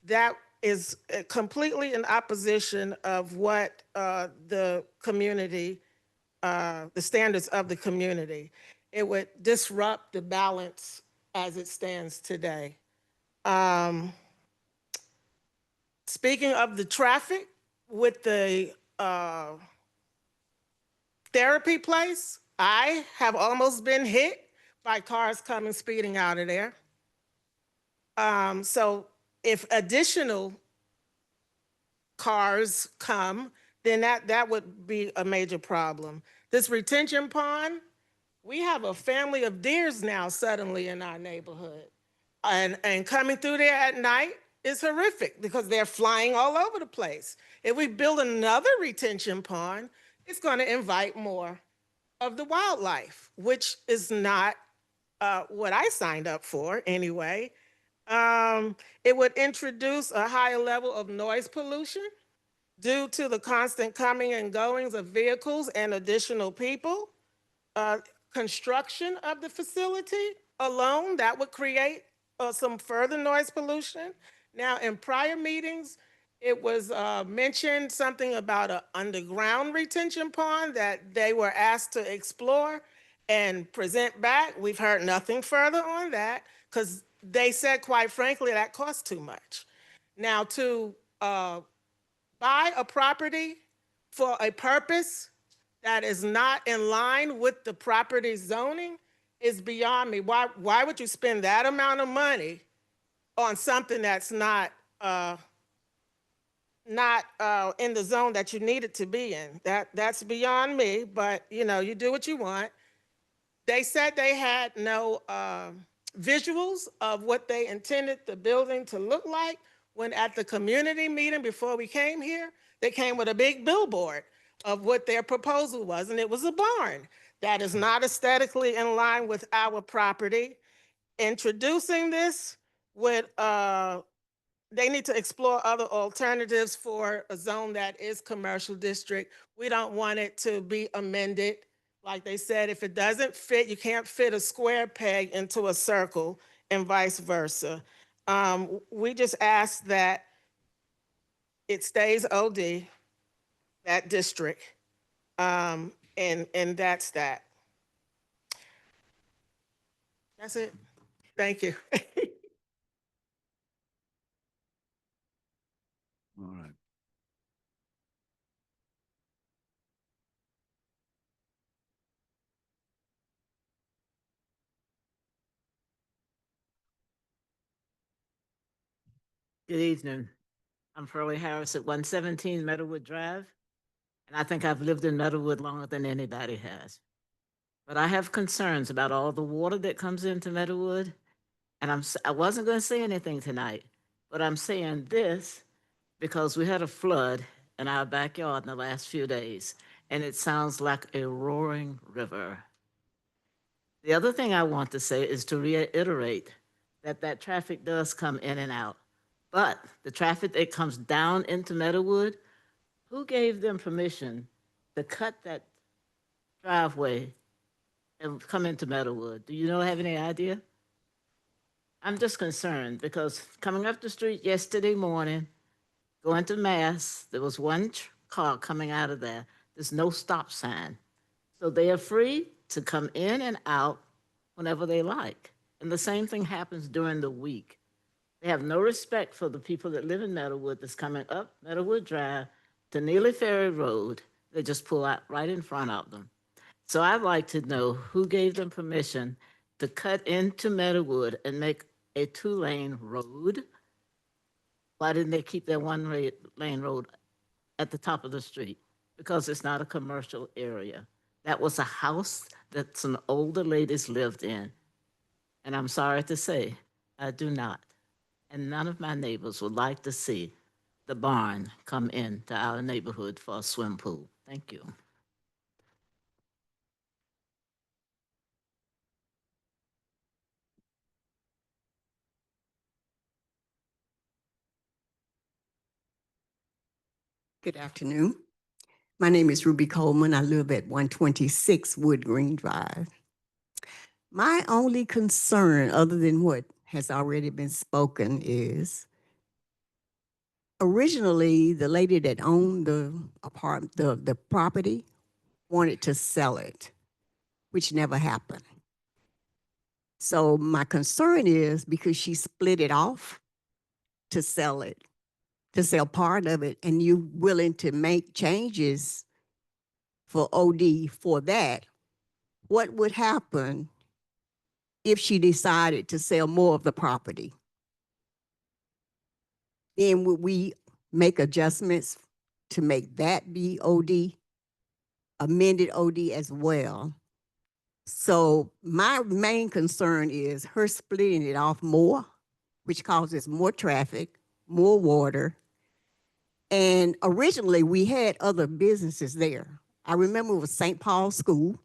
that is completely in opposition of what the community, the standards of the community. It would disrupt the balance as it stands today. Speaking of the traffic with the therapy place, I have almost been hit by cars coming speeding out of there. So if additional cars come, then that would be a major problem. This retention pond, we have a family of deers now suddenly in our neighborhood. And coming through there at night is horrific because they're flying all over the place. If we build another retention pond, it's going to invite more of the wildlife, which is not what I signed up for anyway. It would introduce a higher level of noise pollution due to the constant coming and goings of vehicles and additional people. Construction of the facility alone, that would create some further noise pollution. Now, in prior meetings, it was mentioned something about an underground retention pond that they were asked to explore and present back. We've heard nothing further on that because they said, quite frankly, that costs too much. Now, to buy a property for a purpose that is not in line with the property zoning is beyond me. Why would you spend that amount of money on something that's not in the zone that you need it to be in? That's beyond me, but you do what you want. They said they had no visuals of what they intended the building to look like when at the community meeting before we came here, they came with a big billboard of what their proposal was, and it was a barn. That is not aesthetically in line with our property. Introducing this would, they need to explore other alternatives for a zone that is commercial district. We don't want it to be amended. Like they said, if it doesn't fit, you can't fit a square peg into a circle and vice versa. We just ask that it stays OD, that district, and that's that. That's it. Thank you. Good evening. I'm Pearlie Harris at 117 Meadowwood Drive, and I think I've lived in Meadowwood longer than anybody has. But I have concerns about all the water that comes into Meadowwood, and I wasn't going to say anything tonight, but I'm saying this because we had a flood in our backyard in the last few days, and it sounds like a roaring river. The other thing I want to say is to reiterate that traffic does come in and out. But the traffic that comes down into Meadowwood, who gave them permission to cut that driveway and come into Meadowwood? Do you know, have any idea? I'm just concerned because coming up the street yesterday morning, going to Mass, there was one car coming out of there. There's no stop sign. So they are free to come in and out whenever they like. And the same thing happens during the week. They have no respect for the people that live in Meadowwood that's coming up Meadowwood Drive to Neely Ferry Road. They just pull out right in front of them. So I'd like to know who gave them permission to cut into Meadowwood and make a 2-lane road. Why didn't they keep their one-lane road at the top of the street? Because it's not a commercial area. That was a house that some older ladies lived in. And I'm sorry to say, I do not. And none of my neighbors would like to see the barn come into our neighborhood for a swim pool. Thank you. Good afternoon. My name is Ruby Coleman. I live at 126 Wood Green Drive. My only concern, other than what has already been spoken, is originally the lady that owned the apartment, the property, wanted to sell it, which never happened. So my concern is because she split it off to sell it, to sell part of it, and you willing to make changes for OD for that, what would happen if she decided to sell more of the property? Then would we make adjustments to make that be OD, amended OD as well? So my main concern is her splitting it off more, which causes more traffic, more water. And originally we had other businesses there. I remember it was St. Paul's School,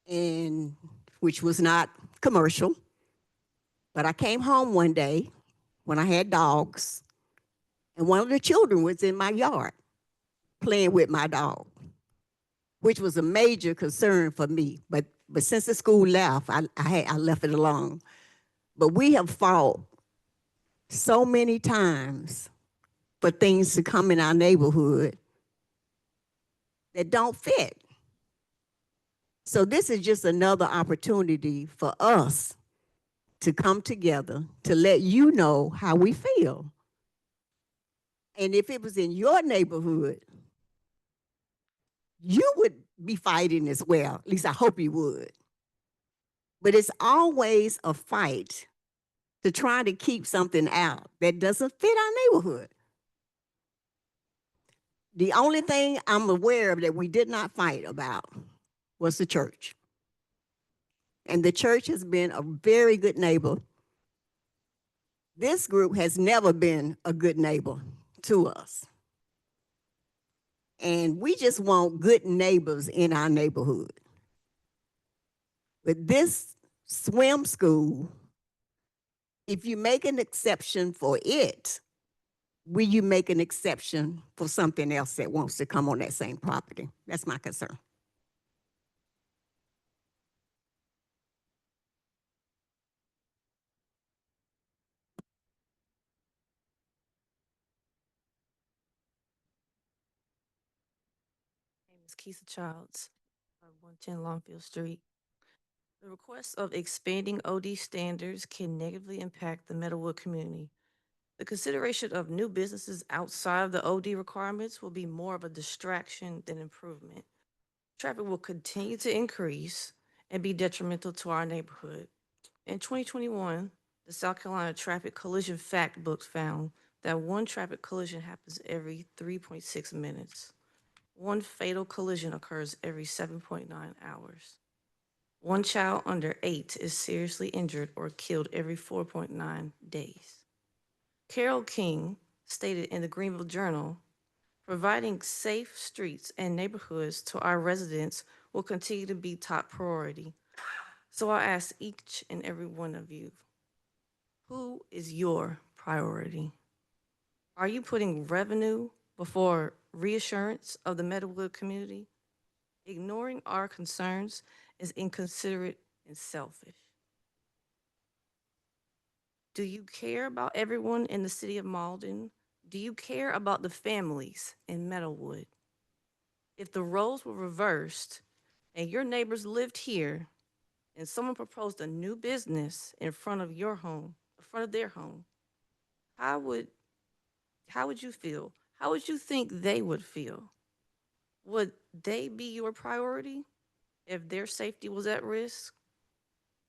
and which was not commercial. But I came home one day when I had dogs, and one of the children was in my yard playing with my dog, which was a major concern for me. But since the school left, I left it alone. But we have fought so many times for things to come in our neighborhood that don't fit. So this is just another opportunity for us to come together to let you know how we feel. And if it was in your neighborhood, you would be fighting as well. At least I hope you would. But it's always a fight to try to keep something out that doesn't fit our neighborhood. The only thing I'm aware of that we did not fight about was the church. And the church has been a very good neighbor. This group has never been a good neighbor to us. And we just want good neighbors in our neighborhood. But this swim school, if you make an exception for it, will you make an exception for something else that wants to come on that same property? That's my concern. My name is Keisha Childs, 110 Longfield Street. The request of expanding OD standards can negatively impact the Meadowwood community. The consideration of new businesses outside of the OD requirements will be more of a distraction than improvement. Traffic will continue to increase and be detrimental to our neighborhood. In 2021, The South Carolina Traffic Collision Fact Book found that one traffic collision happens every 3.6 minutes. One fatal collision occurs every 7.9 hours. One child under 8 is seriously injured or killed every 4.9 days. Carol King stated in the Greenville Journal, providing safe streets and neighborhoods to our residents will continue to be top priority. So I ask each and every one of you, who is your priority? Are you putting revenue before reassurance of the Meadowwood community? Ignoring our concerns is inconsiderate and selfish. Do you care about everyone in the city of Mauldin? Do you care about the families in Meadowwood? If the roles were reversed and your neighbors lived here and someone proposed a new business in front of your home, in front of their home, how would you feel? How would you think they would feel? Would they be your priority if their safety was at risk?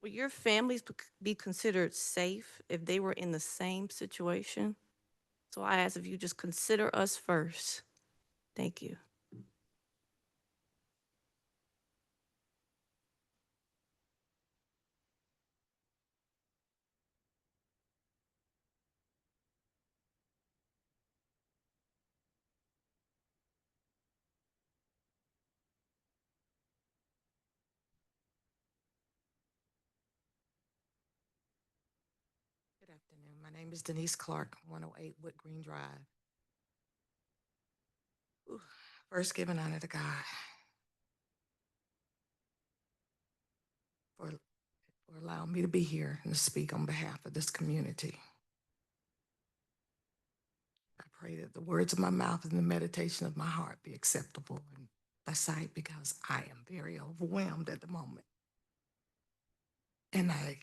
Would your families be considered safe if they were in the same situation? So I ask if you just consider us first. Thank you. Good afternoon. My name is Denise Clark, 108 Wood Green Drive. Ooh, First, giving honor to God for allowing me to be here and to speak on behalf of this community. I pray that the words of my mouth and the meditation of my heart be acceptable in thy sight, because I am very overwhelmed at the moment. And I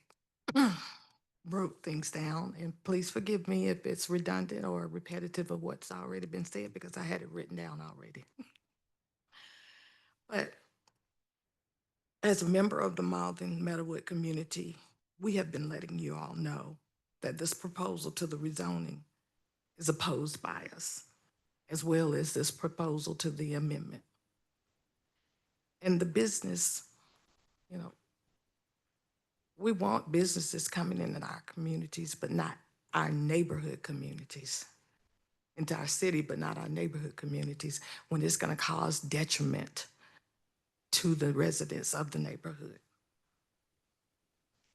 wrote things down, and please forgive me if it's redundant or repetitive of what's already been said, because I had it written down already. But as a member of the Mauldin Meadowwood community, we have been letting you all know that this proposal to the rezoning is opposed by us, as well as this proposal to the amendment. And the business, you know, we want businesses coming in our communities, but not our neighborhood communities, into our city, but not our neighborhood communities, when it's going to cause detriment to the residents of the neighborhood.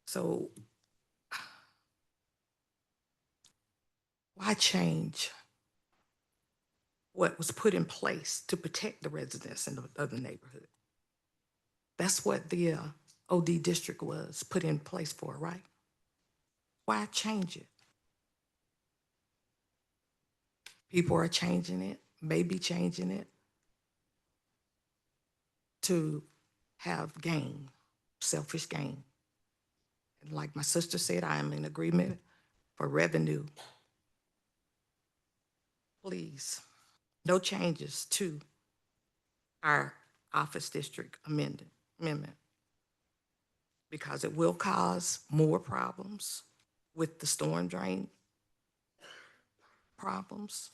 So why change what was put in place to protect the residents of the neighborhood? That's what the OD district was put in place for, right? Why change it? People are changing it, maybe changing it to have gain, selfish gain. And like my sister said, I am in agreement for revenue. Please, no changes to our office district amendment, because it will cause more problems with the storm drain problems.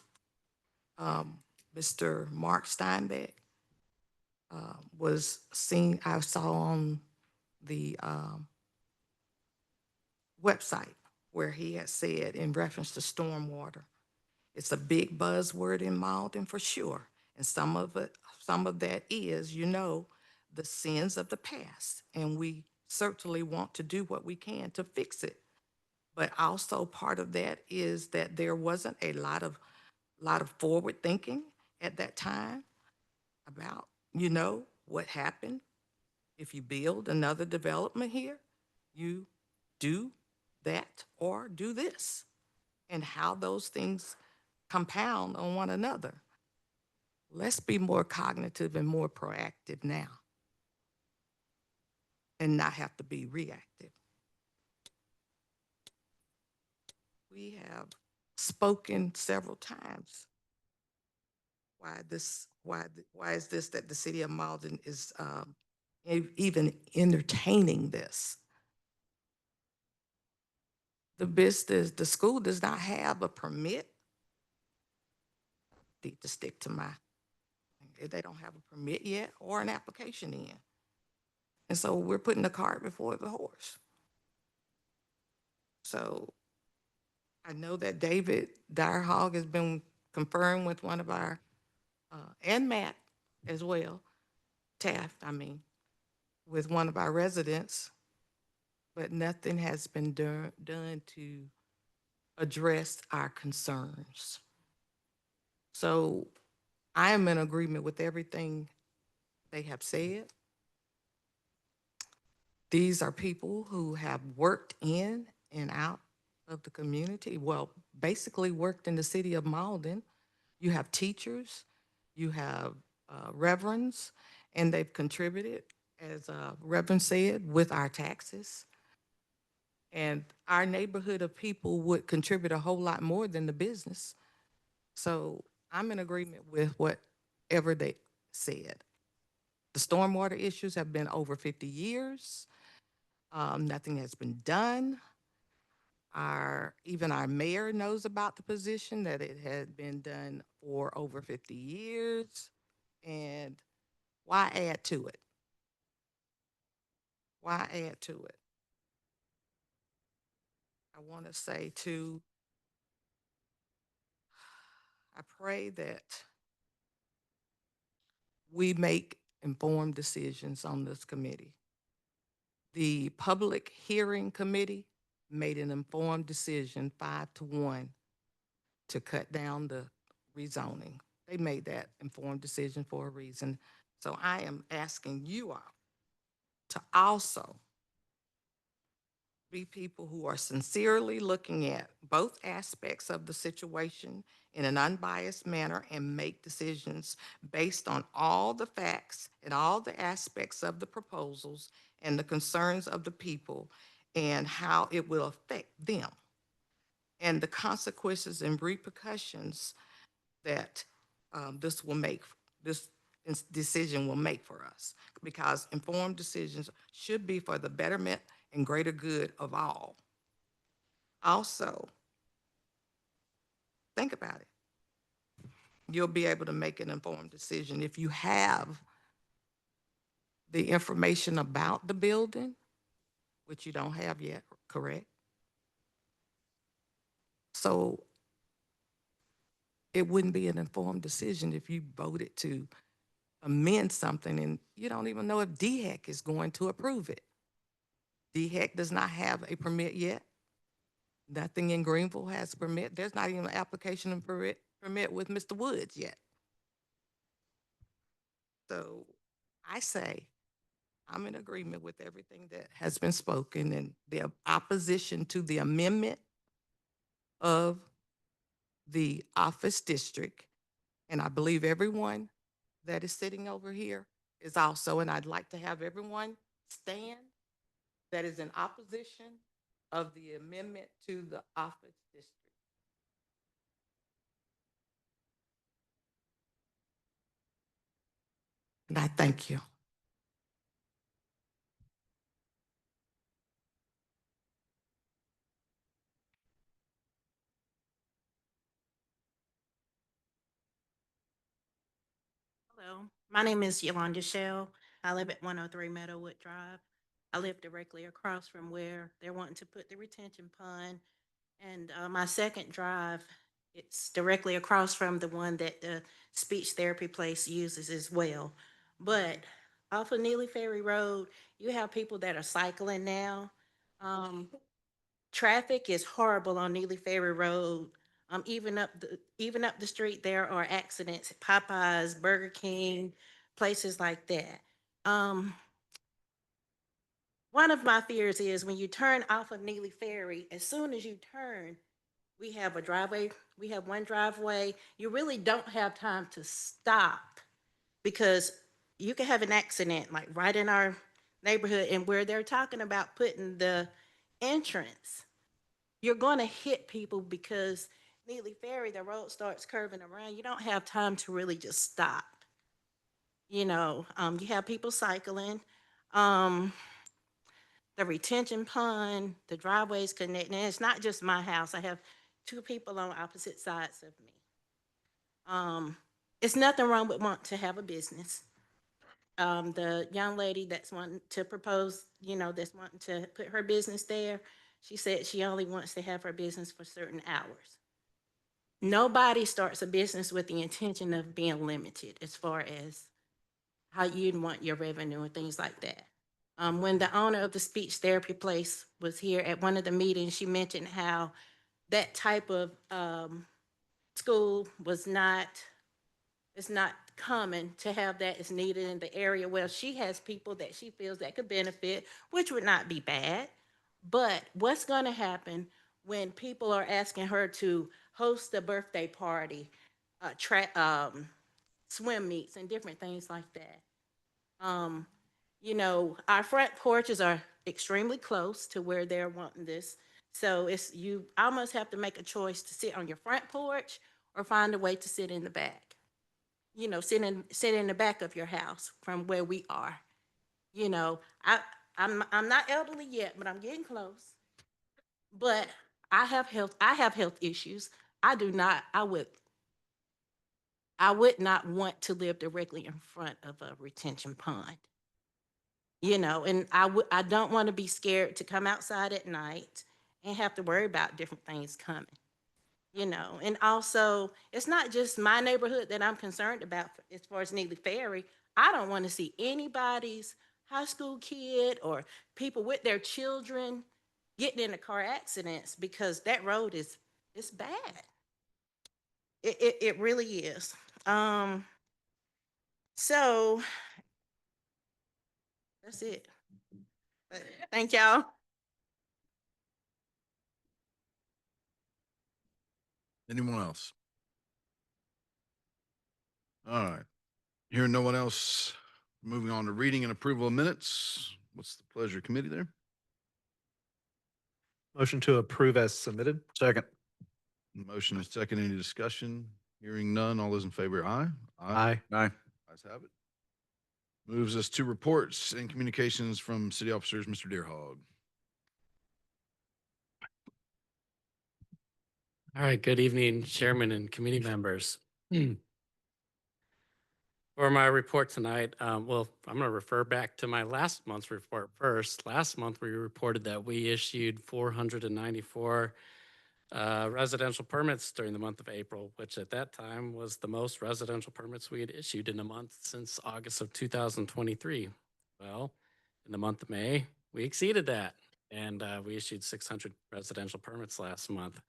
Mr. Mark Steinbeck was seen, I saw on the website where he had said in reference to stormwater, it's a big buzzword in Mauldin for sure. And some of that is, the sins of the past. And we certainly want to do what we can to fix it. But also part of that is that there wasn't a lot of forward thinking at that time about, what happened if you build another development here, you do that or do this, and how those things compound on one another. Let's be more cognitive and more proactive now, and not have to be reactive. We have spoken several times why is this that the city of Mauldin is even entertaining this? the school does not have a permit. Need to stick to my, if they don't have a permit yet or an application in. And so we're putting the cart before the horse. So I know that David Direhog has been confirmed with one of our, and Matt as well, Taft, I mean, with one of our residents, but nothing has been done to address our concerns. So I am in agreement with everything they have said. These are people who have worked in and out of the community. Well, basically worked in the city of Mauldin. You have teachers, you have reverends, and they've contributed, as Reverend said, with our taxes. And our neighborhood of people would contribute a whole lot more than the business. So I'm in agreement with whatever they said. The stormwater issues have been over 50 years. Nothing has been done. Even our mayor knows about the position, that it had been done for over 50 years. And why add to it? Why add to it? I want to say too, I pray that we make informed decisions on this committee. The Public Hearing Committee made an informed decision 5-1 to cut down the rezoning. They made that informed decision for a reason. So I am asking you all to also be people who are sincerely looking at both aspects of the situation in an unbiased manner and make decisions based on all the facts and all the aspects of the proposals and the concerns of the people and how it will affect them and the consequences and repercussions that this decision will make for us, because informed decisions should be for the betterment and greater good of all. Also, think about it. You'll be able to make an informed decision if you have the information about the building, which you don't have yet, correct? So it wouldn't be an informed decision if you voted to amend something and you don't even know if DHEC is going to approve it. DHEC does not have a permit yet. Nothing in Greenville has permit. There's not even an application and permit with Mr. Woods yet. So I say I'm in agreement with everything that has been spoken, and the opposition to the amendment of the office district. And I believe everyone that is sitting over here is also, and I'd like to have everyone stand that is in opposition of the amendment to the office district. And I thank you. Hello, my name is Yolanda Shell. I live at 103 Meadowwood Drive. I live directly across from where they're wanting to put the retention pond. And my second drive, it's directly across from the one that the speech therapy place uses as well. But off of Neely Ferry Road, you have people that are cycling now. Um, Traffic is horrible on Neely Ferry Road. Even up the street, there are accidents. Popeyes, Burger King, places like that. Um, One of my fears is when you turn off of Neely Ferry, as soon as you turn, we have a driveway. We have one driveway. You really don't have time to stop because you can have an accident like right in our neighborhood, and where they're talking about putting the entrance, you're going to hit people because Neely Ferry, the road starts curving around. You don't have time to really just stop. You have people cycling. Um, the retention pond, the driveways connecting. And it's not just my house. I have two people on opposite sides of me. It's nothing wrong with want to have a business. The young lady that's wanting to propose, that's wanting to put her business there, she said she only wants to have her business for certain hours. Nobody starts a business with the intention of being limited as far as how you'd want your revenue and things like that. When the owner of the speech therapy place was here at one of the meetings, she mentioned how that type of school it's not common to have that is needed in the area. Well, she has people that she feels that could benefit, which would not be bad. But what's going to happen when people are asking her to host a birthday party, swim meets, and different things like that? Our front porches are extremely close to where they're wanting this. So you almost have to make a choice to sit on your front porch or find a way to sit in the back. Sit in the back of your house from where we are. I'm not elderly yet, but I'm getting close. But I have health issues. I would not want to live directly in front of a retention pond. And I don't want to be scared to come outside at night and have to worry about different things coming. And also it's not just my neighborhood that I'm concerned about as far as Neely Ferry. I don't want to see anybody's high school kid or people with their children getting into car accidents because that road it's bad. It really is. So that's it. Thank y'all. Anyone else? All right. Hearing no one else, moving on to reading and approval of minutes. What's the pleasure, committee there? Motion to approve as submitted. Second. Motion is second. Any discussion? Hearing none. All those in favor, aye. Aye. Aye. Ayes have it. Moves us to reports and communications from city officers, Mr. Deerhog. All right, good evening, Chairman and committee members. For my report tonight, I'm going to refer back to my last month's report first. Last month, we reported that we issued 494 residential permits during the month of April, which at that time was the most residential permits we had issued in a month since August of 2023. Well, in the month of May, we exceeded that, and we issued 600 residential permits last month.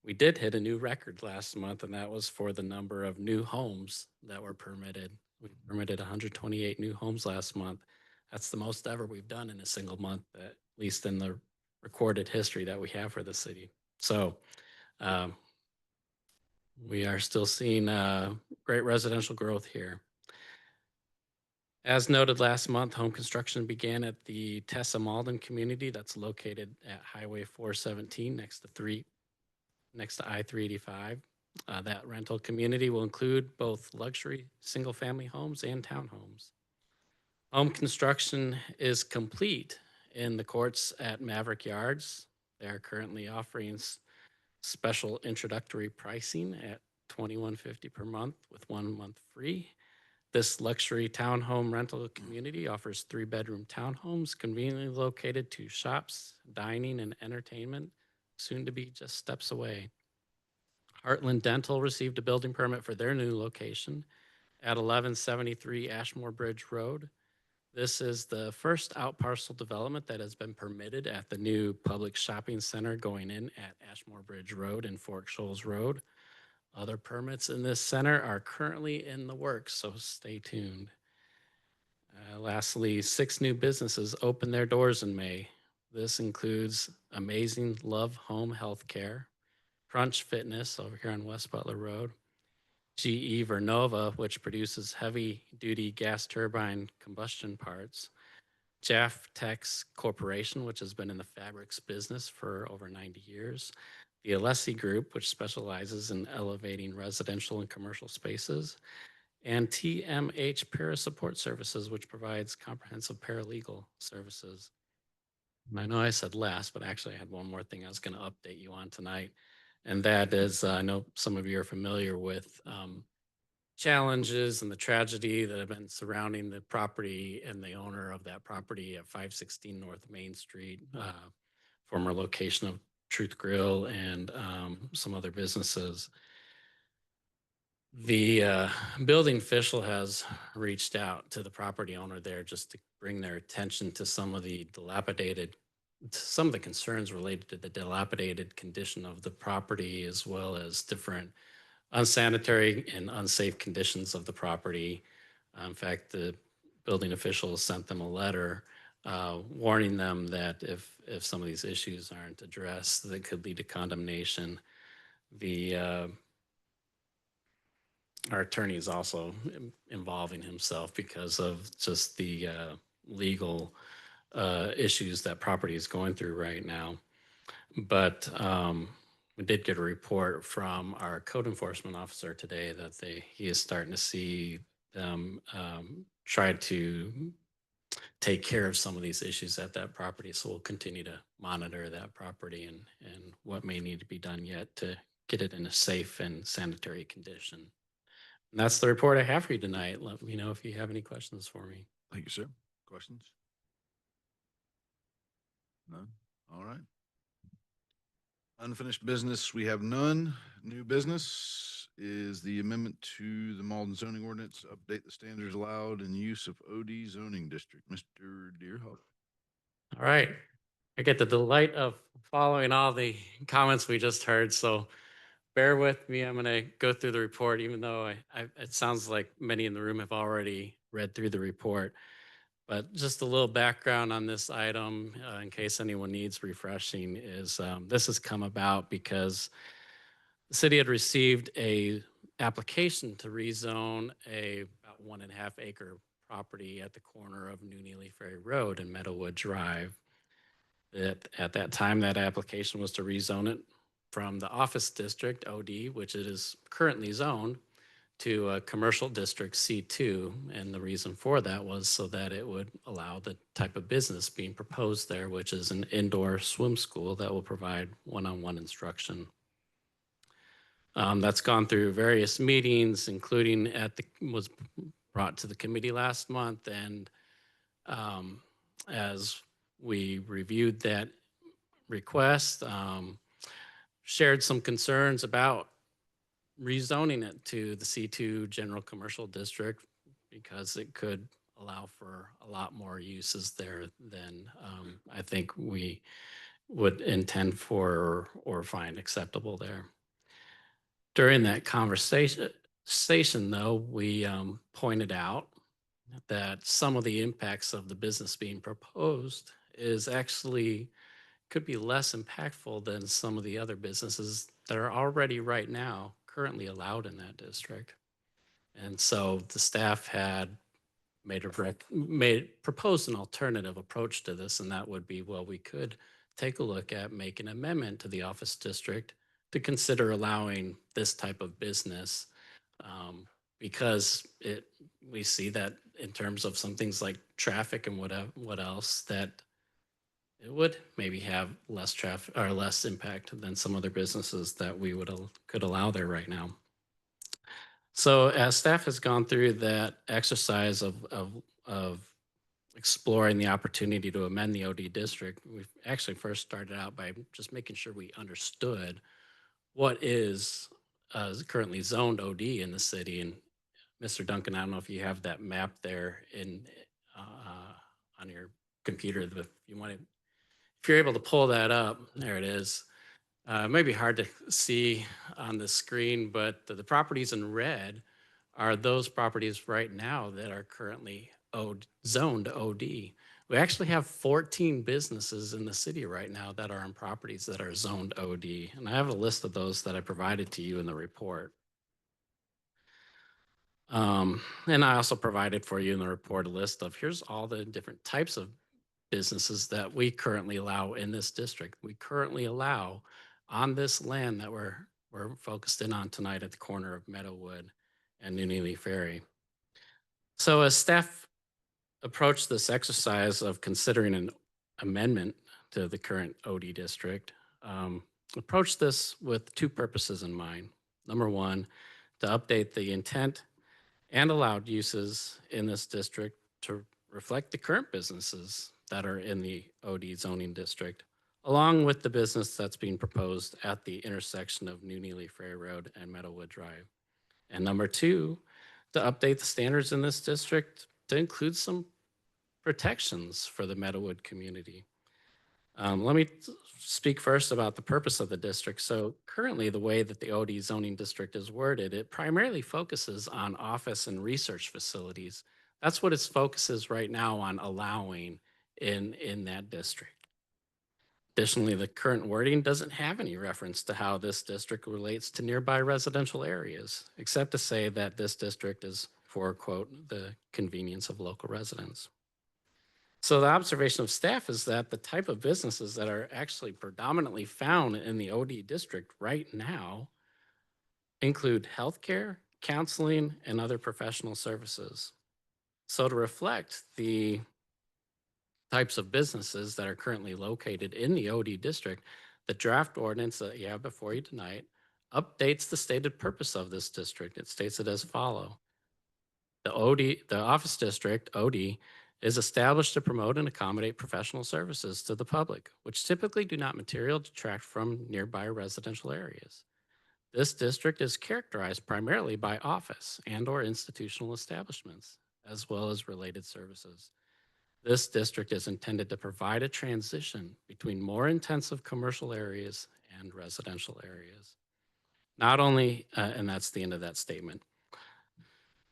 We did hit a new record last month, and that was for the number of new homes that were permitted. We permitted 128 new homes last month. That's the most ever we've done in a single month, at least in the recorded history that we have for the city. So we are still seeing great residential growth here. As noted last month, home construction began at the Tessa Mauldin community that's located at Highway 417 next to I-385. That rental community will include both luxury single-family homes and townhomes. Home construction is complete in the courts at Maverick Yards. They are currently offering special introductory pricing at $21.50 per month with 1 month free. This luxury townhome rental community offers 3-bedroom townhomes conveniently located to shops, dining, and entertainment, soon to be just steps away. Heartland Dental received a building permit for their new location at 1173 Ashmore Bridge Road. This is the first outparcel development that has been permitted at the new public shopping center going in at Ashmore Bridge Road and Fork Shoals Road. Other permits in this center are currently in the works, so stay tuned. Lastly, 6 new businesses opened their doors in May. This includes Amazing Love Home Healthcare, Crunch Fitness over here on West Butler Road, GE Vernova, which produces heavy-duty gas turbine combustion parts, Jaff Tex Corporation, which has been in the fabrics business for over 90 years, the Alessi Group, which specializes in elevating residential and commercial spaces, and TMH Para Support Services, which provides comprehensive paralegal services. And I know I said last, but actually I had one more thing I was going to update you on tonight. And that is, I know some of you are familiar with challenges and the tragedy that have been surrounding the property and the owner of that property at 516 North Main Street, former location of Truth Grill and some other businesses. The building official has reached out to the property owner there just to bring their attention to some of the concerns related to the dilapidated condition of the property, as well as different unsanitary and unsafe conditions of the property. In fact, the building official sent them a letter warning them that if some of these issues aren't addressed, that could lead to condemnation. Our attorney is also involving himself because of just the legal issues that property is going through right now. But we did get a report from our code enforcement officer today that he is starting to see them try to take care of some of these issues at that property. So we'll continue to monitor that property and what may need to be done yet to get it in a safe and sanitary condition. And that's the report I have for you tonight. Let me know if you have any questions for me. Thank you, sir. Questions? None? All right. Unfinished business, we have none. New business is the amendment to the Mauldin zoning ordinance, update the standards allowed in use of OD zoning district. Mr. Deerhawk. All right. I get the delight of following all the comments we just heard. So bear with me. I'm going to go through the report, even though it sounds like many in the room have already read through the report. But just a little background on this item, in case anyone needs refreshing, is this has come about because the city had received a application to rezone a about 1.5 acre property at the corner of New Neely Ferry Road and Meadowwood Drive. At that time, that application was to rezone it from the office district, OD, which it is currently zoned, to a commercial district, C2. And the reason for that was so that it would allow the type of business being proposed there, which is an indoor swim school that will provide one-on-one instruction. That's gone through various meetings, including was brought to the committee last month. And as we reviewed that request, shared some concerns about rezoning it to the C2 general commercial district because it could allow for a lot more uses there than I think we would intend for or find acceptable there. During that conversation, though, we pointed out that some of the impacts of the business being proposed is actually could be less impactful than some of the other businesses that are already right now currently allowed in that district. And so the staff had proposed an alternative approach to this, and that would be, well, we could take a look at making an amendment to the office district to consider allowing this type of business because we see that in terms of some things like traffic and what else, that it would maybe have less traffic or less impact than some other businesses that we could allow there right now. So as staff has gone through that exercise of exploring the opportunity to amend the OD district, we've actually first started out by just making sure we understood what is currently zoned OD in the city. And Mr. Duncan, I don't know if you have that map there on your computer, but if you're able to pull that up, there it is. It may be hard to see on the screen, but the properties in red are those properties right now that are currently zoned OD. We actually have 14 businesses in the city right now that are on properties that are zoned OD. And I have a list of those that I provided to you in the report. And I also provided for you in the report a list of here's all the different types of businesses that we currently allow in this district. We currently allow on this land that we're focused in on tonight at the corner of Meadowwood and New Neely Ferry. So as staff approached this exercise of considering an amendment to the current OD district, approached this with two purposes in mind. Number one, to update the intent and allowed uses in this district to reflect the current businesses that are in the OD zoning district, along with the business that's being proposed at the intersection of New Neely Ferry Road and Meadowwood Drive. And number two, to update the standards in this district to include some protections for the Meadowwood community. Let me speak first about the purpose of the district. So currently the way that the OD zoning district is worded, it primarily focuses on office and research facilities. That's what its focus is right now on allowing in that district. Additionally, the current wording doesn't have any reference to how this district relates to nearby residential areas, except to say that this district is for, quote, the convenience of local residents. So the observation of staff is that the type of businesses that are actually predominantly found in the OD district right now include healthcare, counseling, and other professional services. So to reflect the types of businesses that are currently located in the OD district, the draft ordinance that you have before you tonight updates the stated purpose of this district. It states it as follows. The office district, OD, is established to promote and accommodate professional services to the public, which typically do not materially detract from nearby residential areas. This district is characterized primarily by office and/or institutional establishments, as well as related services. This district is intended to provide a transition between more intensive commercial areas and residential areas. Not only, and that's the end of that statement.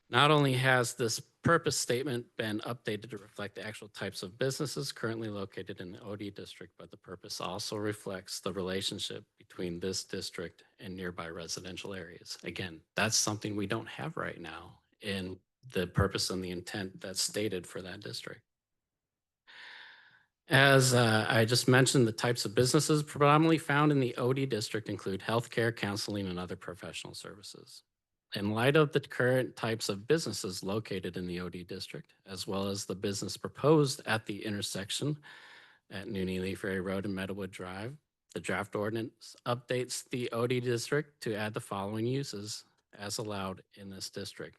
Not only has this purpose statement been updated to reflect the actual types of businesses currently located in the OD district, but the purpose also reflects the relationship between this district and nearby residential areas. Again, that's something we don't have right now in the purpose and the intent that's stated for that district. As I just mentioned, the types of businesses predominantly found in the OD district include healthcare, counseling, and other professional services. In light of the current types of businesses located in the OD district, as well as the business proposed at the intersection at New Neely Ferry Road and Meadowwood Drive, the draft ordinance updates the OD district to add the following uses as allowed in this district.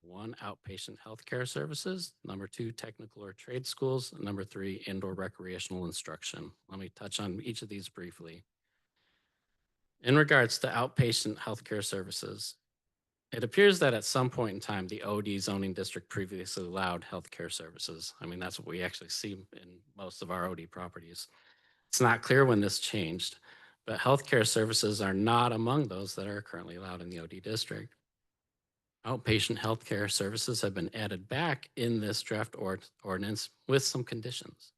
1, outpatient healthcare services. Number 2, technical or trade schools. Number 3, indoor recreational instruction. Let me touch on each of these briefly. In regards to outpatient healthcare services, it appears that at some point in time, the OD zoning district previously allowed healthcare services. I mean, that's what we actually see in most of our OD properties. It's not clear when this changed, but healthcare services are not among those that are currently allowed in the OD district. Outpatient healthcare services have been added back in this draft ordinance with some conditions.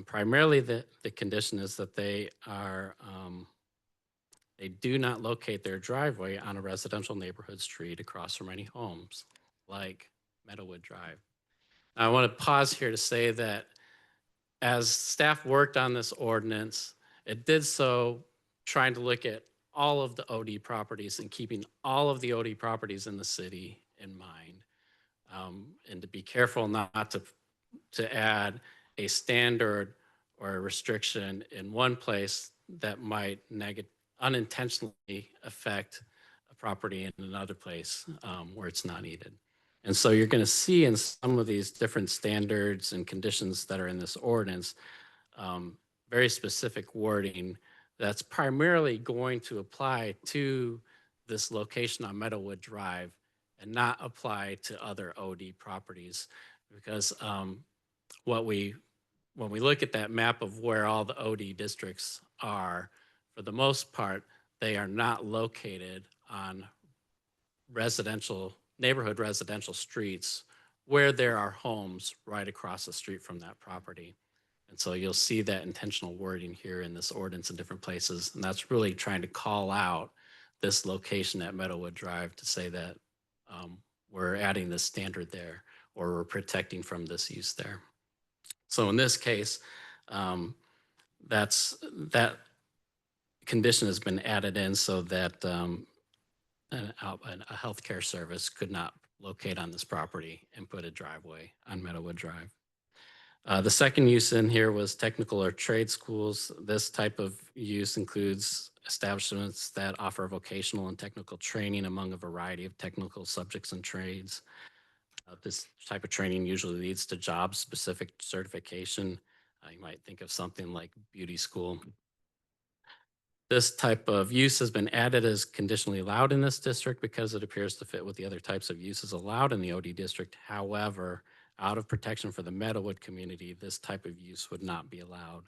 Primarily, the condition is that they do not locate their driveway on a residential neighborhood street across from any homes, like Meadowwood Drive. Now, I want to pause here to say that as staff worked on this ordinance, it did so trying to look at all of the OD properties and keeping all of the OD properties in the city in mind, and to be careful not to add a standard or a restriction in one place that might unintentionally affect a property in another place where it's not needed. And so you're going to see in some of these different standards and conditions that are in this ordinance, very specific wording that's primarily going to apply to this location on Meadowwood Drive and not apply to other OD properties. Because when we look at that map of where all the OD districts are, for the most part, they are not located on neighborhood residential streets where there are homes right across the street from that property. And so you'll see that intentional wording here in this ordinance in different places. And that's really trying to call out this location at Meadowwood Drive to say that we're adding this standard there, or we're protecting from this use there. So in this case, that condition has been added in so that a healthcare service could not locate on this property and put a driveway on Meadowwood Drive. The second use in here was technical or trade schools. This type of use includes establishments that offer vocational and technical training among a variety of technical subjects and trades. This type of training usually leads to job-specific certification. You might think of something like beauty school. This type of use has been added as conditionally allowed in this district because it appears to fit with the other types of uses allowed in the OD district. However, out of protection for the Meadowood community, this type of use would not be allowed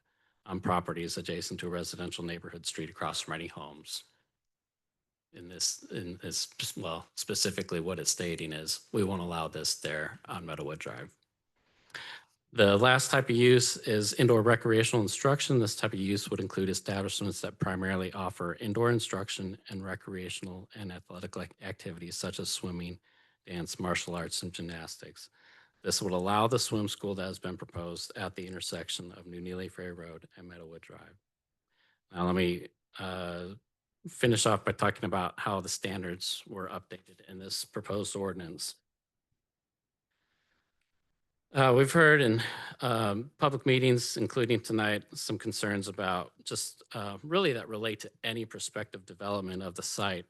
on properties adjacent to a residential neighborhood street across from any homes. In this, well, specifically what it's stating is we won't allow this there on Meadowood Drive. The last type of use is indoor recreational instruction. This type of use would include establishments that primarily offer indoor instruction and recreational and athletic activities such as swimming, dance, martial arts, and gymnastics. This would allow the swim school that has been proposed at the intersection of New Neely Ferry Road and Meadowood Drive. Now let me finish off by talking about how the standards were updated in this proposed ordinance. We've heard in public meetings, including tonight, some concerns about just really that relate to any prospective development of the site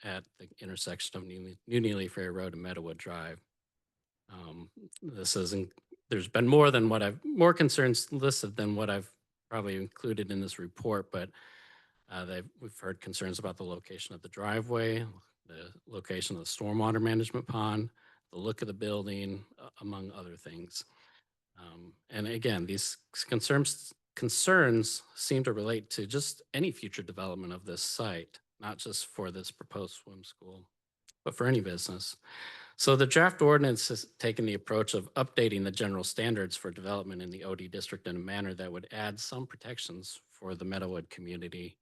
at the intersection of New Neely Ferry Road and Meadowood Drive. There's been more concerns listed than what I've probably included in this report, but we've heard concerns about the location of the driveway, the location of the stormwater management pond, the look of the building, among other things. And again, these concerns seem to relate to just any future development of this site, not just for this proposed swim school, but for any business. So the draft ordinance has taken the approach of updating the general standards for development in the OD district in a manner that would add some protections for the Meadowood community.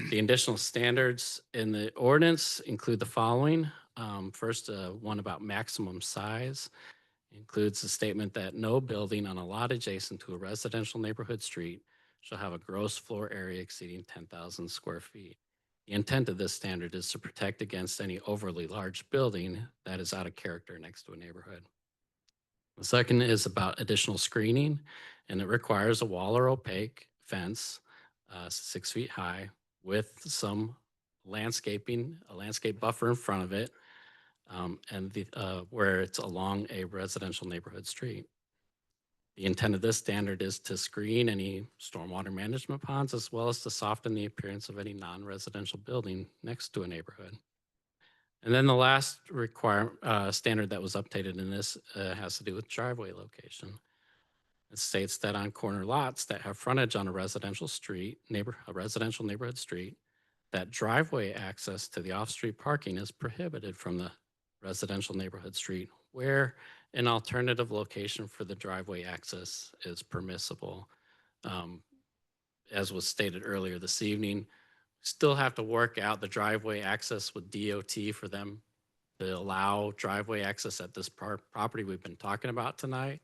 The additional standards in the ordinance include the following. First, one about maximum size. Includes the statement that no building on a lot adjacent to a residential neighborhood street shall have a gross floor area exceeding 10,000 square feet. The intent of this standard is to protect against any overly large building that is out of character next to a neighborhood. The second is about additional screening, and it requires a wall or opaque fence 6 feet high with some landscaping, a landscape buffer in front of it, where it's along a residential neighborhood street. The intent of this standard is to screen any stormwater management ponds as well as to soften the appearance of any non-residential building next to a neighborhood. And then the last standard that was updated in this has to do with driveway location. It states that on corner lots that have frontage on a residential neighborhood street, that driveway access to the off-street parking is prohibited from the residential neighborhood street where an alternative location for the driveway access is permissible. As was stated earlier this evening, still have to work out the driveway access with DOT for them to allow driveway access at this property we've been talking about tonight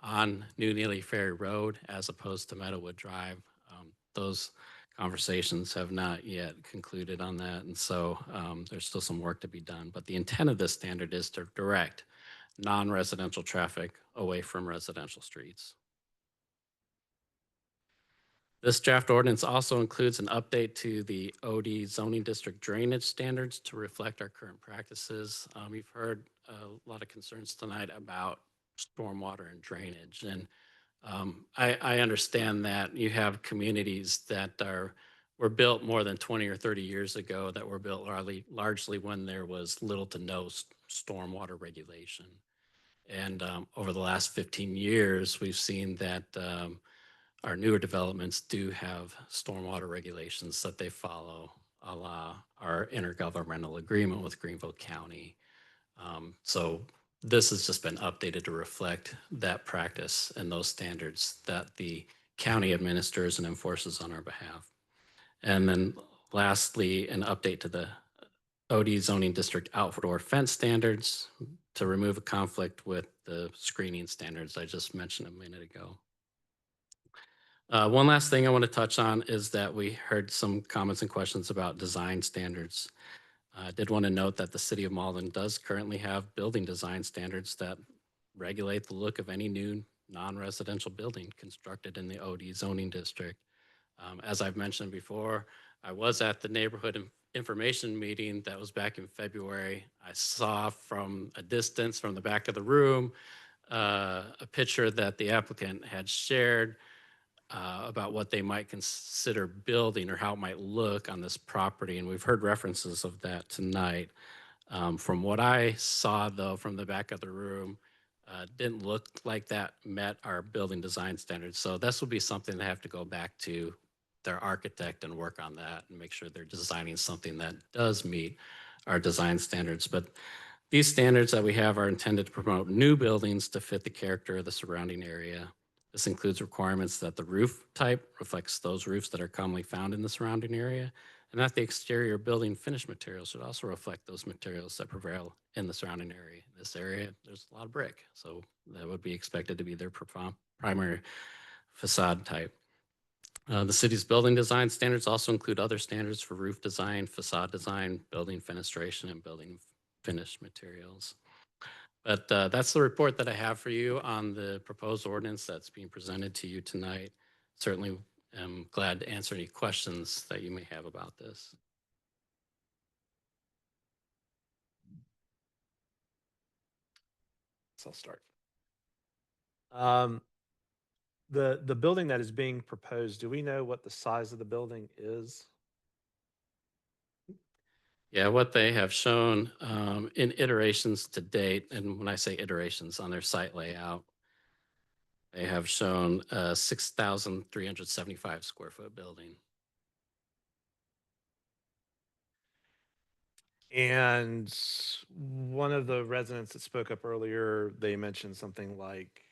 on New Neely Ferry Road as opposed to Meadowood Drive. Those conversations have not yet concluded on that, and so there's still some work to be done. But the intent of this standard is to direct non-residential traffic away from residential streets. This draft ordinance also includes an update to the OD zoning district drainage standards to reflect our current practices. We've heard a lot of concerns tonight about stormwater and drainage, and I understand that you have communities that were built more than 20 or 30 years ago that were built largely when there was little to no stormwater regulation. And over the last 15 years, we've seen that our newer developments do have stormwater regulations that they follow, a la our intergovernmental agreement with Greenville County. So this has just been updated to reflect that practice and those standards that the county administers and enforces on our behalf. And then lastly, an update to the OD zoning district outdoor fence standards to remove a conflict with the screening standards I just mentioned a minute ago. One last thing I want to touch on is that we heard some comments and questions about design standards. I did want to note that the city of Mauldin does currently have building design standards that regulate the look of any new non-residential building constructed in the OD zoning district. As I've mentioned before, I was at the neighborhood information meeting that was back in February. I saw from a distance from the back of the room a picture that the applicant had shared about what they might consider building or how it might look on this property. And we've heard references of that tonight. From what I saw, though, from the back of the room, didn't look like that met our building design standards. So this will be something they have to go back to their architect and work on that and make sure they're designing something that does meet our design standards. But these standards that we have are intended to promote new buildings to fit the character of the surrounding area. This includes requirements that the roof type reflects those roofs that are commonly found in the surrounding area, and that the exterior building finish materials should also reflect those materials that prevail in the surrounding area. In this area, there's a lot of brick, so that would be expected to be their primary facade type. The city's building design standards also include other standards for roof design, facade design, building fenestration, and building finish materials. But that's the report that I have for you on the proposed ordinance that's being presented to you tonight. Certainly am glad to answer any questions that you may have about this. So I'll start. The building that is being proposed, do we know what the size of the building is? Yeah, what they have shown in iterations to date, and when I say iterations on their site layout, they have shown a 6,375 square foot building. And one of the residents that spoke up earlier, they mentioned something like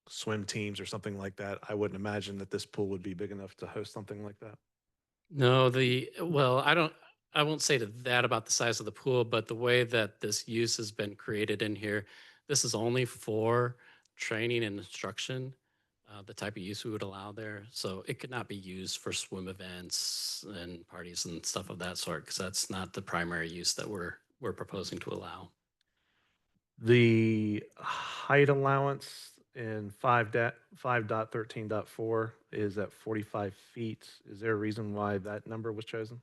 swim teams or something like that. I wouldn't imagine that this pool would be big enough to host something like that. No, well, I won't say to that about the size of the pool, but the way that this use has been created in here, this is only for training and instruction, the type of use we would allow there. So it could not be used for swim events and parties and stuff of that sort, because that's not the primary use that we're proposing to allow. The height allowance in 5.13.4 is at 45 feet. Is there a reason why that number was chosen?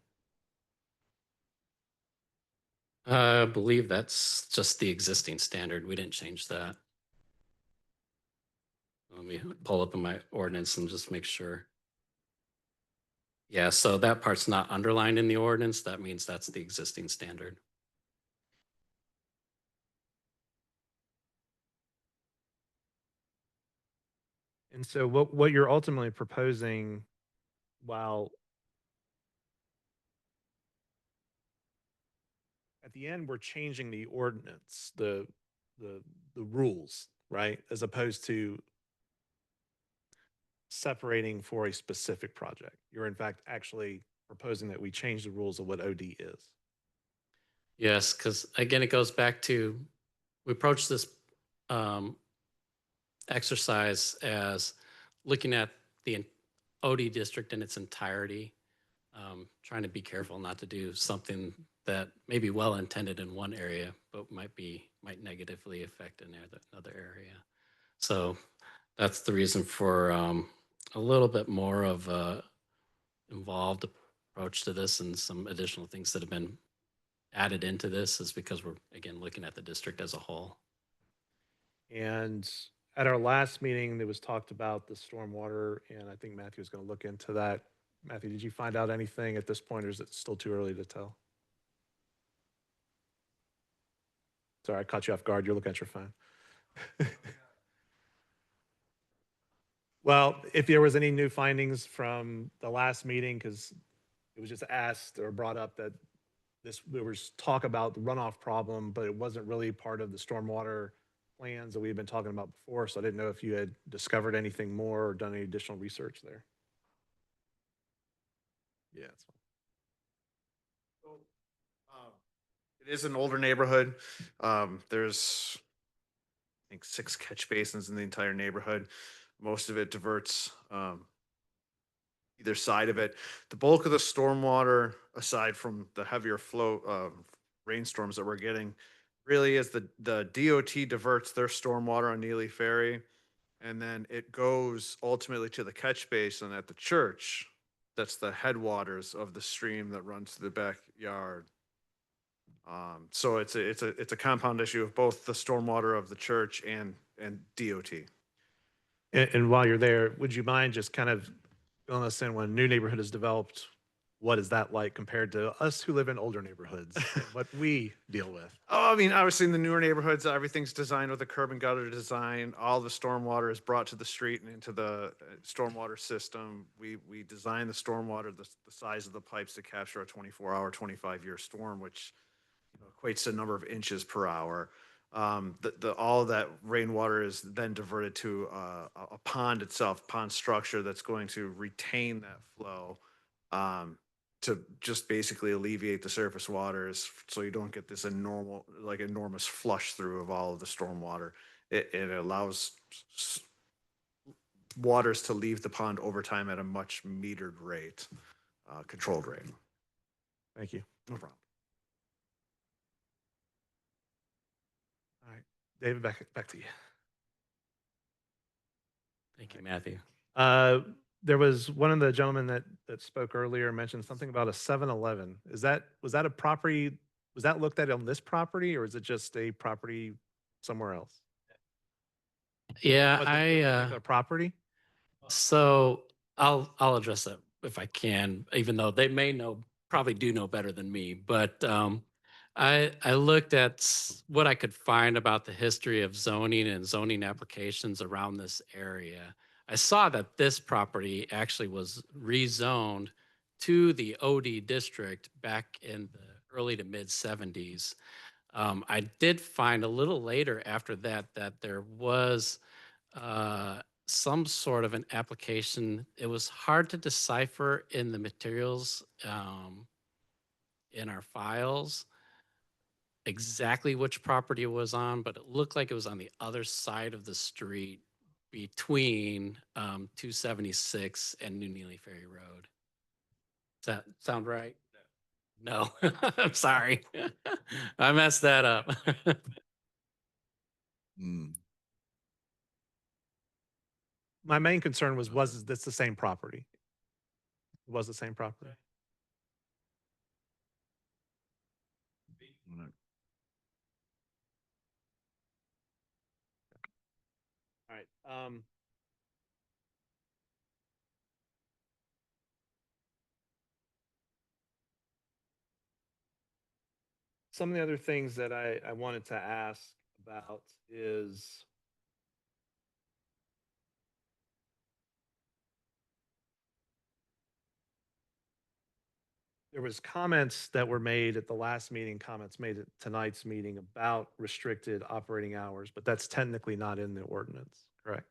I believe that's just the existing standard. We didn't change that. Let me pull up in my ordinance and just make sure. Yeah, so that part's not underlined in the ordinance. That means that's the existing standard. And so what you're ultimately proposing, while at the end we're changing the ordinance, the rules, right? As opposed to separating for a specific project. You're in fact actually proposing that we change the rules of what OD is. Yes, because again, it goes back to, we approach this exercise as looking at the OD district in its entirety, trying to be careful not to do something that may be well intended in one area, but might negatively affect another area. So that's the reason for a little bit more of a involved approach to this, and some additional things that have been added into this is because we're, again, looking at the district as a whole. And at our last meeting, there was talked about the stormwater, and I think Matthew was going to look into that. Matthew, did you find out anything at this point, or is it still too early to tell? Sorry, I caught you off guard. You're looking at your phone. Well, if there was any new findings from the last meeting, because it was just asked or brought up that there was talk about the runoff problem, but it wasn't really part of the stormwater plans that we had been talking about before. So I didn't know if you had discovered anything more or done any additional research there. Yeah, that's fine. It is an older neighborhood. There's, I think, 6 catch basins in the entire neighborhood. Most of it diverts either side of it. The bulk of the stormwater, aside from the heavier flow rainstorms that we're getting, really is the DOT diverts their stormwater on Neely Ferry, and then it goes ultimately to the catch basin at the church. That's the headwaters of the stream that runs to the backyard. So it's a compound issue of both the stormwater of the church and DOT. And while you're there, would you mind just kind of filling us in when a new neighborhood is developed? What is that like compared to us who live in older neighborhoods and what we deal with? Oh, I mean, obviously in the newer neighborhoods, everything's designed with a curb and gutter design. All the stormwater is brought to the street and into the stormwater system. We design the stormwater, the size of the pipes to capture a 24-hour, 25-year storm, which equates to a number of inches per hour. All of that rainwater is then diverted to a pond itself, pond structure that's going to retain that flow. To just basically alleviate the surface waters so you don't get this enormous flush through of all of the storm water. It allows waters to leave the pond over time at a much metered rate, controlled rate. Thank you. No problem. All right, David, back to you. Thank you, Matthew. There was one of the gentlemen that spoke earlier mentioned something about a 7-Eleven. Was that a property? Was that looked at on this property, or is it just a property somewhere else? Yeah, Was it a particular property? So I'll address that if I can, even though they may probably do know better than me. But I looked at what I could find about the history of zoning and zoning applications around this area. I saw that this property actually was rezoned to the OD district back in the early to mid 70s. I did find a little later after that there was some sort of an application. It was hard to decipher in the materials in our files exactly which property it was on, but it looked like it was on the other side of the street between 276 and New Neely Ferry Road. Does that sound right? No, I'm sorry. I messed that up. My main concern was this the same property? It was the same property? All right. Some of the other things that I wanted to ask about is there was comments that were made at the last meeting, comments made at tonight's meeting about restricted operating hours, but that's technically not in the ordinance, correct?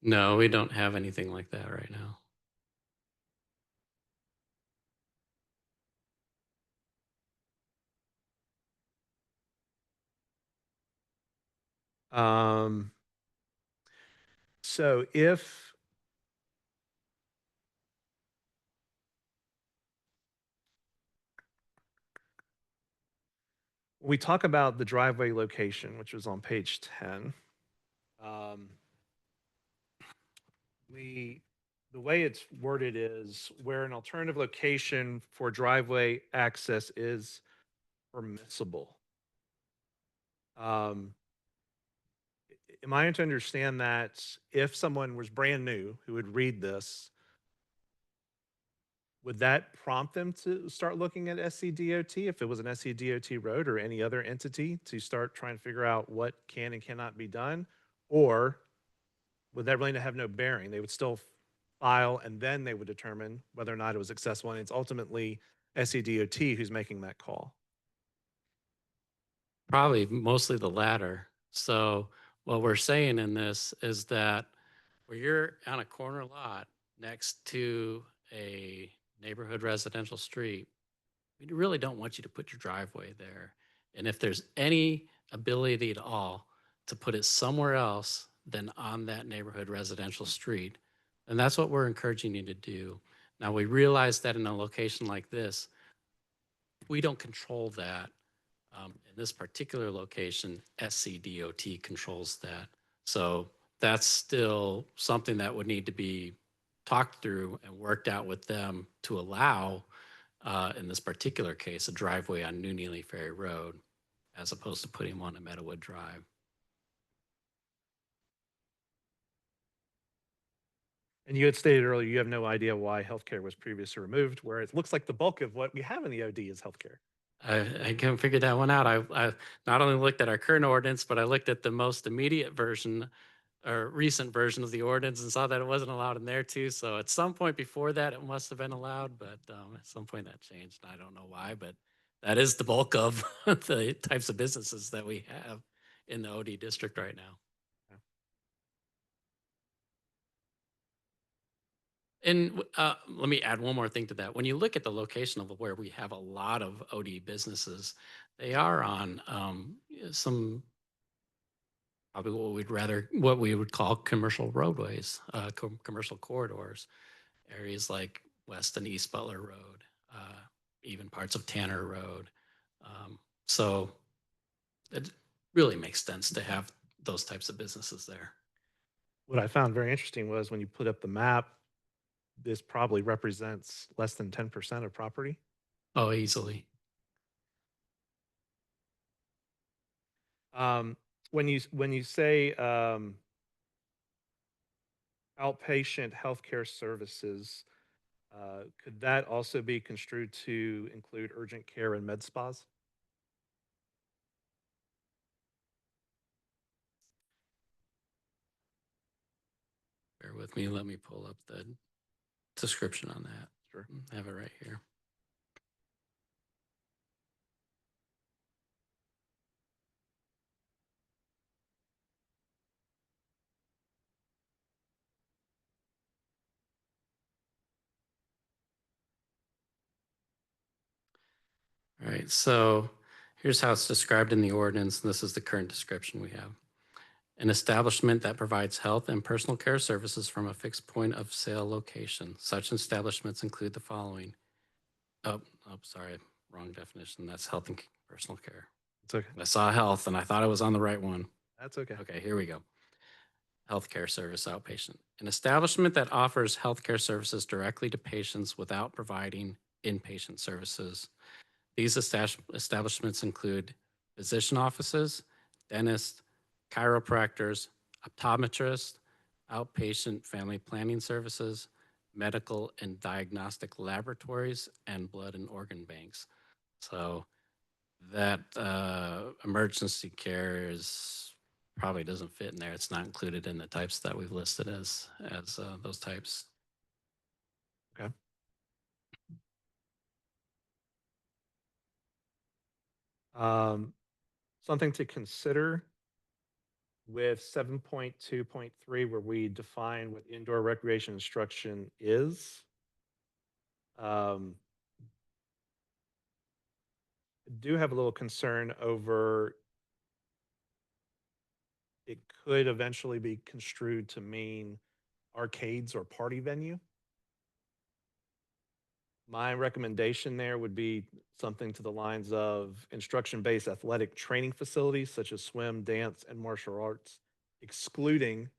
No, we don't have anything like that right now. So if we talk about the driveway location, which was on page 10, the way it's worded is where an alternative location for driveway access is permissible. Am I to understand that if someone was brand new who would read this, would that prompt them to start looking at SCDOT if it was an SCDOT road or any other entity to start trying to figure out what can and cannot be done? Or would that really have no bearing? They would still file and then they would determine whether or not it was accessible. And it's ultimately SCDOT who's making that call. Probably mostly the latter. So what we're saying in this is that where you're on a corner lot next to a neighborhood residential street, we really don't want you to put your driveway there. And if there's any ability at all to put it somewhere else than on that neighborhood residential street, then that's what we're encouraging you to do. Now, we realize that in a location like this, we don't control that. In this particular location, SCDOT controls that. So that's still something that would need to be talked through and worked out with them to allow, in this particular case, a driveway on New Neely Ferry Road, as opposed to putting one on Meadowood Drive. And you had stated earlier, you have no idea why healthcare was previously removed, where it looks like the bulk of what we have in the OD is healthcare. I couldn't figure that one out. I not only looked at our current ordinance, but I looked at the most immediate version or recent version of the ordinance and saw that it wasn't allowed in there too. So at some point before that, it must have been allowed, but at some point that changed. I don't know why, but that is the bulk of the types of businesses that we have in the OD district right now. And let me add one more thing to that. When you look at the location of where we have a lot of OD businesses, they are on some probably what we would call commercial roadways, commercial corridors, areas like West and East Butler Road, even parts of Tanner Road. So it really makes sense to have those types of businesses there. What I found very interesting was when you put up the map, this probably represents less than 10% of property. Oh, easily. When you say outpatient healthcare services, could that also be construed to include urgent care and med spas? Bear with me. Let me pull up the description on that. Sure. I have it right here. All right, so here's how it's described in the ordinance, and this is the current description we have. An establishment that provides health and personal care services from a fixed point of sale location. Such establishments include the following. Oh, sorry, wrong definition. That's health and personal care. It's okay. I saw health and I thought I was on the right one. That's okay. Okay, here we go. Healthcare service outpatient. An establishment that offers healthcare services directly to patients without providing inpatient services. These establishments include physician offices, dentists, chiropractors, optometrists, outpatient family planning services, medical and diagnostic laboratories, and blood and organ banks. So that emergency care probably doesn't fit in there. It's not included in the types that we've listed as those types. Okay. Something to consider with 7.2.3, where we define what indoor recreation instruction is. I do have a little concern over it could eventually be construed to mean arcades or party venue. My recommendation there would be something to the lines of instruction-based athletic training facilities such as swim, dance, and martial arts, excluding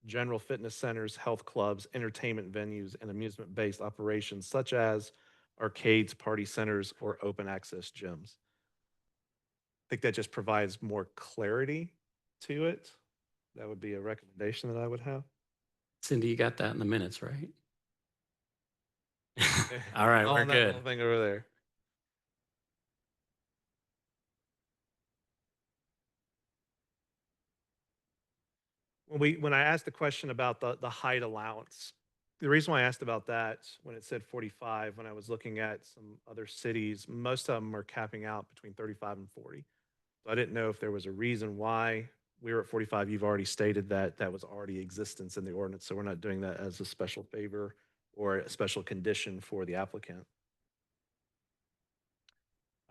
general fitness centers, health clubs, entertainment venues, and amusement-based operations such as arcades, party centers, or open access gyms. I think that just provides more clarity to it. That would be a recommendation that I would have. Cindy, you got that in the minutes, right? All right, All we're on that good. little thing over there. When I asked the question about the height allowance, the reason why I asked about that when it said 45, when I was looking at some other cities, most of them are capping out between 35 and 40. So I didn't know if there was a reason why we were at 45. You've already stated that that was already existence in the ordinance, so we're not doing that as a special favor or a special condition for the applicant.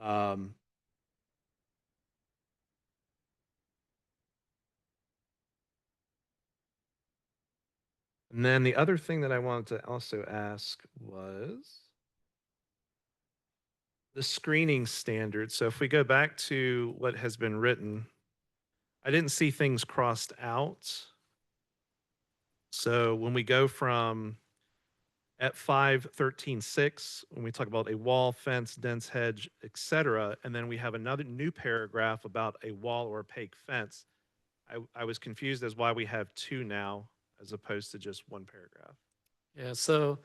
And then the other thing that I wanted to also ask was, the screening standards. So if we go back to what has been written, I didn't see things crossed out. So when we go from at 5:13:6, when we talk about a wall, fence, dense hedge, etc., and then we have another new paragraph about a wall or opaque fence, I was confused as why we have two now as opposed to just one paragraph. Yeah, so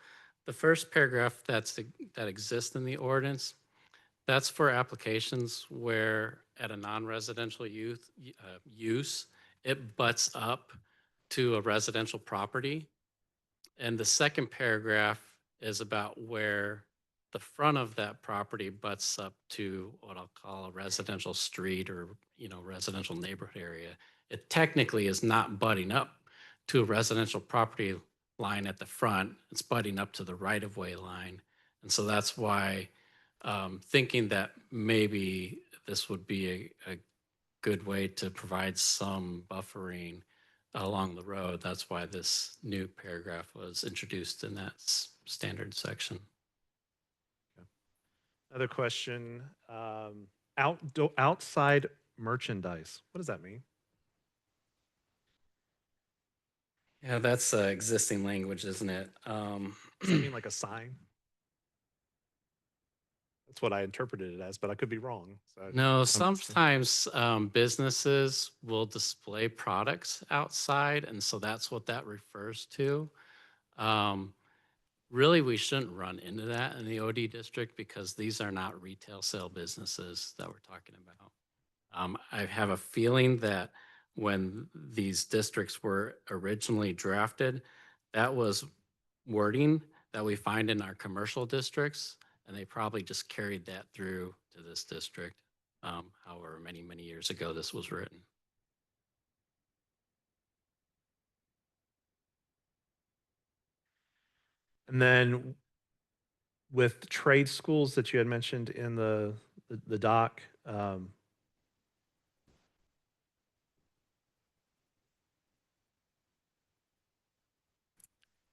the first paragraph that exists in the ordinance, that's for applications where at a non-residential use, it butts up to a residential property. And the second paragraph is about where the front of that property butts up to what I'll call a residential street or, residential neighborhood area. It technically is not butting up to a residential property line at the front. It's butting up to the right-of-way line. And so that's why thinking that maybe this would be a good way to provide some buffering along the road. That's why this new paragraph was introduced in that standard section. Another question, outside merchandise. What does that mean? Yeah, that's existing language, isn't it? Does that mean like a sign? That's what I interpreted it as, but I could be wrong. So No, sometimes businesses will display products outside, and so that's what that refers to. Really, we shouldn't run into that in the OD district because these are not retail sale businesses that we're talking about. I have a feeling that when these districts were originally drafted, that was wording that we find in our commercial districts, and they probably just carried that through to this district. However, many, many years ago, this was written. And then with the trade schools that you had mentioned in the doc,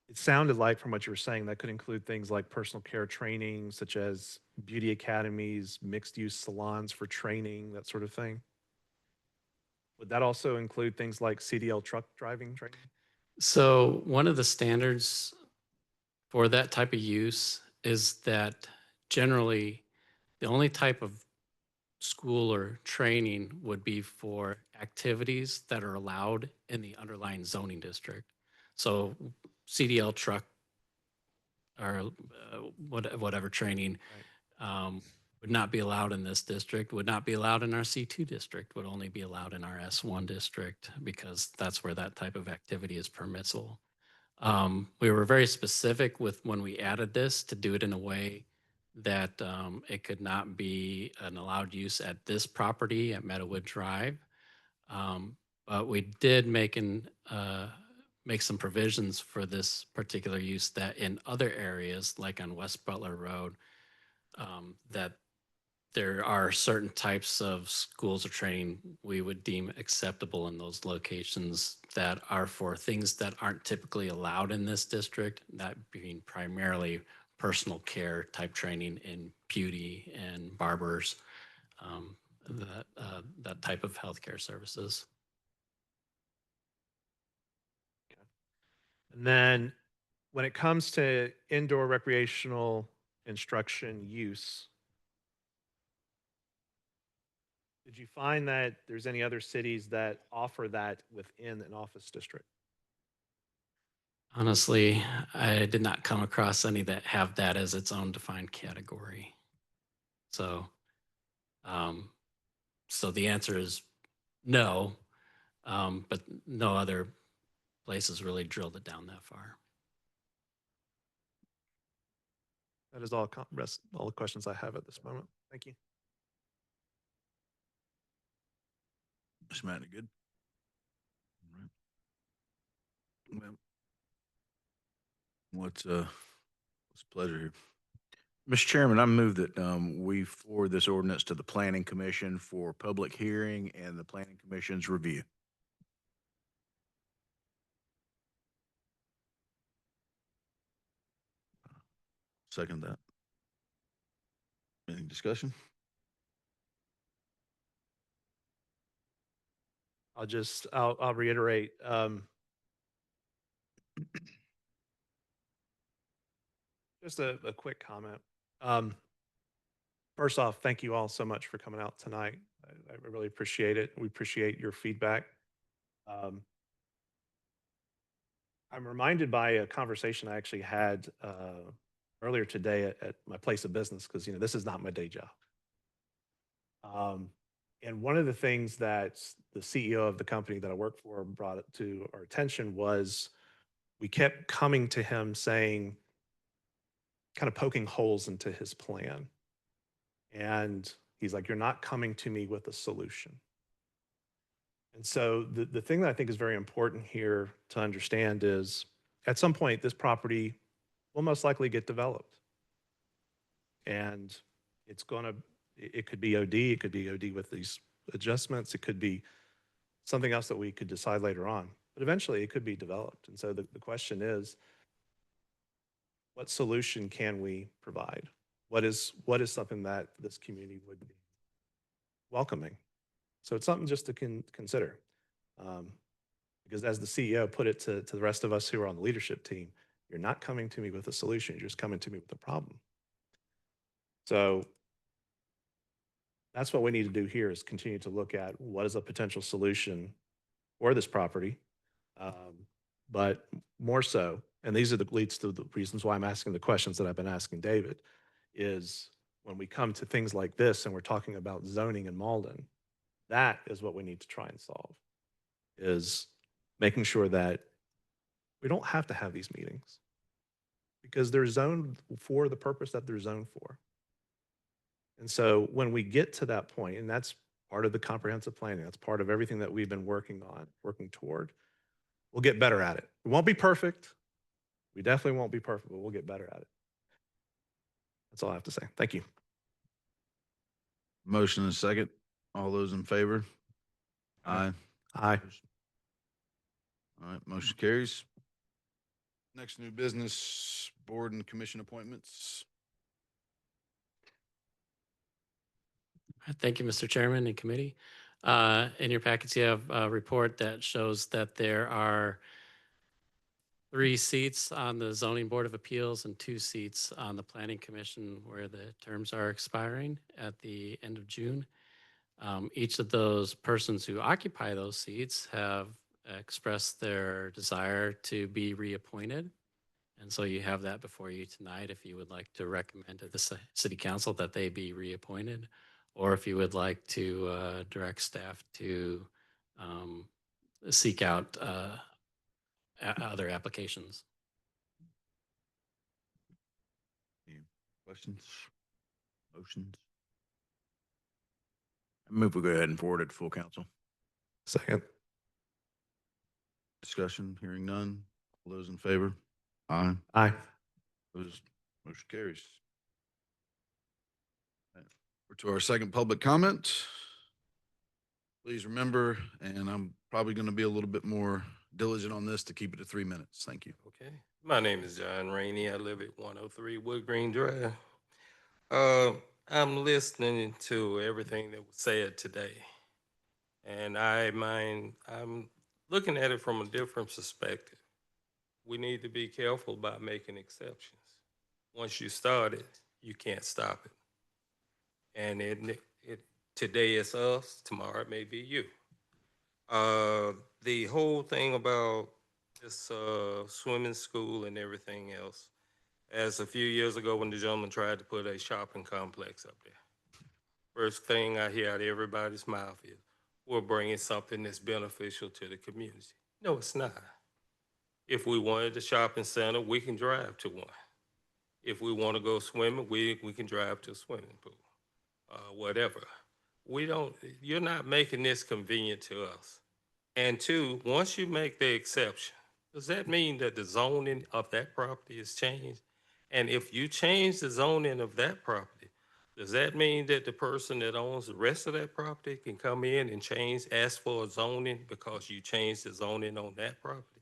it sounded like from what you were saying, that could include things like personal care training, such as beauty academies, mixed use salons for training, that sort of thing. Would that also include things like CDL truck driving training? So one of the standards for that type of use is that generally the only type of school or training would be for activities that are allowed in the underlying zoning district. So CDL truck or whatever training would not be allowed in this district, would not be allowed in our C2 district, would only be allowed in our S1 district because that's where that type of activity is permissible. We were very specific with when we added this to do it in a way that it could not be an allowed use at this property at Meadowood Drive. But we did make some provisions for this particular use that in other areas, like on West Butler Road, that there are certain types of schools or training we would deem acceptable in those locations that are for things that aren't typically allowed in this district, that being primarily personal care type training in beauty and barbers, that type of healthcare services. And then when it comes to indoor recreational instruction use, did you find that there's any other cities that offer that within an office district? Honestly, I did not come across any that have that as its own defined category. So, so the answer is no, but no other places really drilled it down that far. That is all the questions I have at this moment. Thank you. Ms. Mattingly, good? All right. Well, what's pleasure here? Mr. Chairman, I move that we forward this ordinance to the Planning Commission for public hearing and the Planning Commission's review. Second that. Any discussion? I'll reiterate, just a quick comment. First off, thank you all so much for coming out tonight. I really appreciate it. We appreciate your feedback. Um, I'm reminded by a conversation I actually had earlier today at my place of business, because this is not my day job. And one of the things that the CEO of the company that I work for brought it to our attention was we kept coming to him saying, kind of poking holes into his plan. And he's like, "You're not coming to me with a solution." And so the thing that I think is very important here to understand is at some point, this property will most likely get developed. And it could be OD, it could be OD with these adjustments, it could be something else that we could decide later on. But eventually it could be developed. And so the question is, what solution can we provide? What is something that this community would be welcoming? So it's something just to consider. Because as the CEO put it to the rest of us who are on the leadership team, you're not coming to me with a solution, you're just coming to me with a problem. So that's what we need to do here, is continue to look at what is a potential solution for this property. But more so, and these are leads to the reasons why I'm asking the questions that I've been asking David, is when we come to things like this and we're talking about zoning in Mauldin, that is what we need to try and solve, is making sure that we don't have to have these meetings because they're zoned for the purpose that they're zoned for. And so when we get to that point, and that's part of the comprehensive planning, that's part of everything that we've been working toward, we'll get better at it. We won't be perfect. We definitely won't be perfect, but we'll get better at it. That's all I have to say. Thank you. Motion and second. All those in favor? Aye. Aye. All right, motion carries. Next new business, board and commission appointments. Thank you, Mr. Chairman and committee. In your packets, you have a report that shows that there are 3 seats on the Zoning Board of Appeals and 2 seats on the Planning Commission where the terms are expiring at the end of June. Each of those persons who occupy those seats have expressed their desire to be reappointed. And so you have that before you tonight if you would like to recommend to the City Council that they be reappointed, or if you would like to direct staff to seek out other applications. Any questions? Motions? I move we go ahead and forward it to full council. Second. Discussion, hearing none. All those in favor? Aye. Aye. Opposed? Motion carries. We're to our second public comment. Please remember, and I'm probably going to be a little bit more diligent on this to keep it to 3 minutes. Thank you. Okay. My name is John Rainey. I live at 103 Wood Green Drive. I'm listening to everything that was said today, and I'm looking at it from a different perspective. We need to be careful about making exceptions. Once you start it, you can't stop it. And today it's us, tomorrow it may be you. The whole thing about this swimming school and everything else, as a few years ago when the gentleman tried to put a shopping complex up there, first thing I hear out of everybody's mouth is, we're bringing something that's beneficial to the community. No, it's not. If we wanted a shopping center, we can drive to one. If we want to go swimming, we can drive to a swimming pool, whatever. You're not making this convenient to us. And 2, once you make the exception, does that mean that the zoning of that property is changed? And if you change the zoning of that property, does that mean that the person that owns the rest of that property can come in and ask for a zoning because you changed the zoning on that property?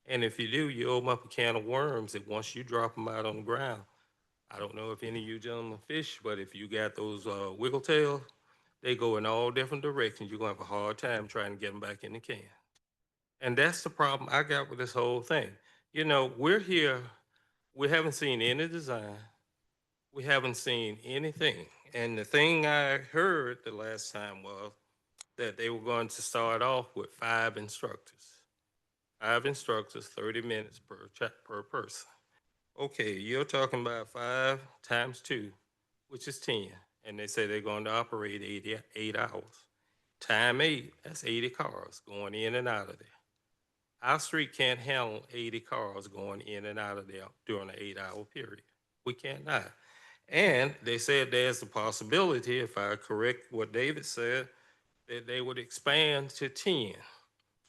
And if you do, you open up a can of worms that once you drop them out on the ground, I don't know if any of you gentlemen fish, but if you got those wiggle tails, they go in all different directions. You're gonna have a hard time trying to get them back in the can. And that's the problem I got with this whole thing. You know, we're here, we haven't seen any design, we haven't seen anything. And the thing I heard the last time was that they were going to start off with 5 instructors. 5 instructors, 30 minutes per person. Okay, you're talking about 5 times 2, which is 10. And they say they're going to operate 8 hours. Time 8, that's 80 cars going in and out of there. Our street can't handle 80 cars going in and out of there during an 8-hour period. We cannot. And they said there's a possibility, if I correct what David said, that they would expand to 10.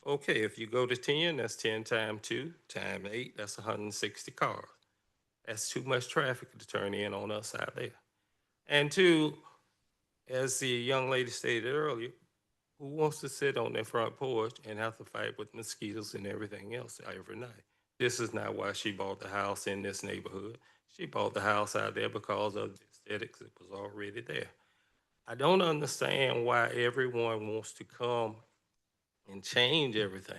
Okay, if you go to 10, that's 10 times 2 times 8, that's 160 cars. That's too much traffic to turn in on us out there. And two, as the young lady stated earlier, who wants to sit on their front porch and have to fight with mosquitoes and everything else every night? This is not why she bought the house in this neighborhood. She bought the house out there because of the aesthetics that was already there. I don't understand why everyone wants to come and change everything.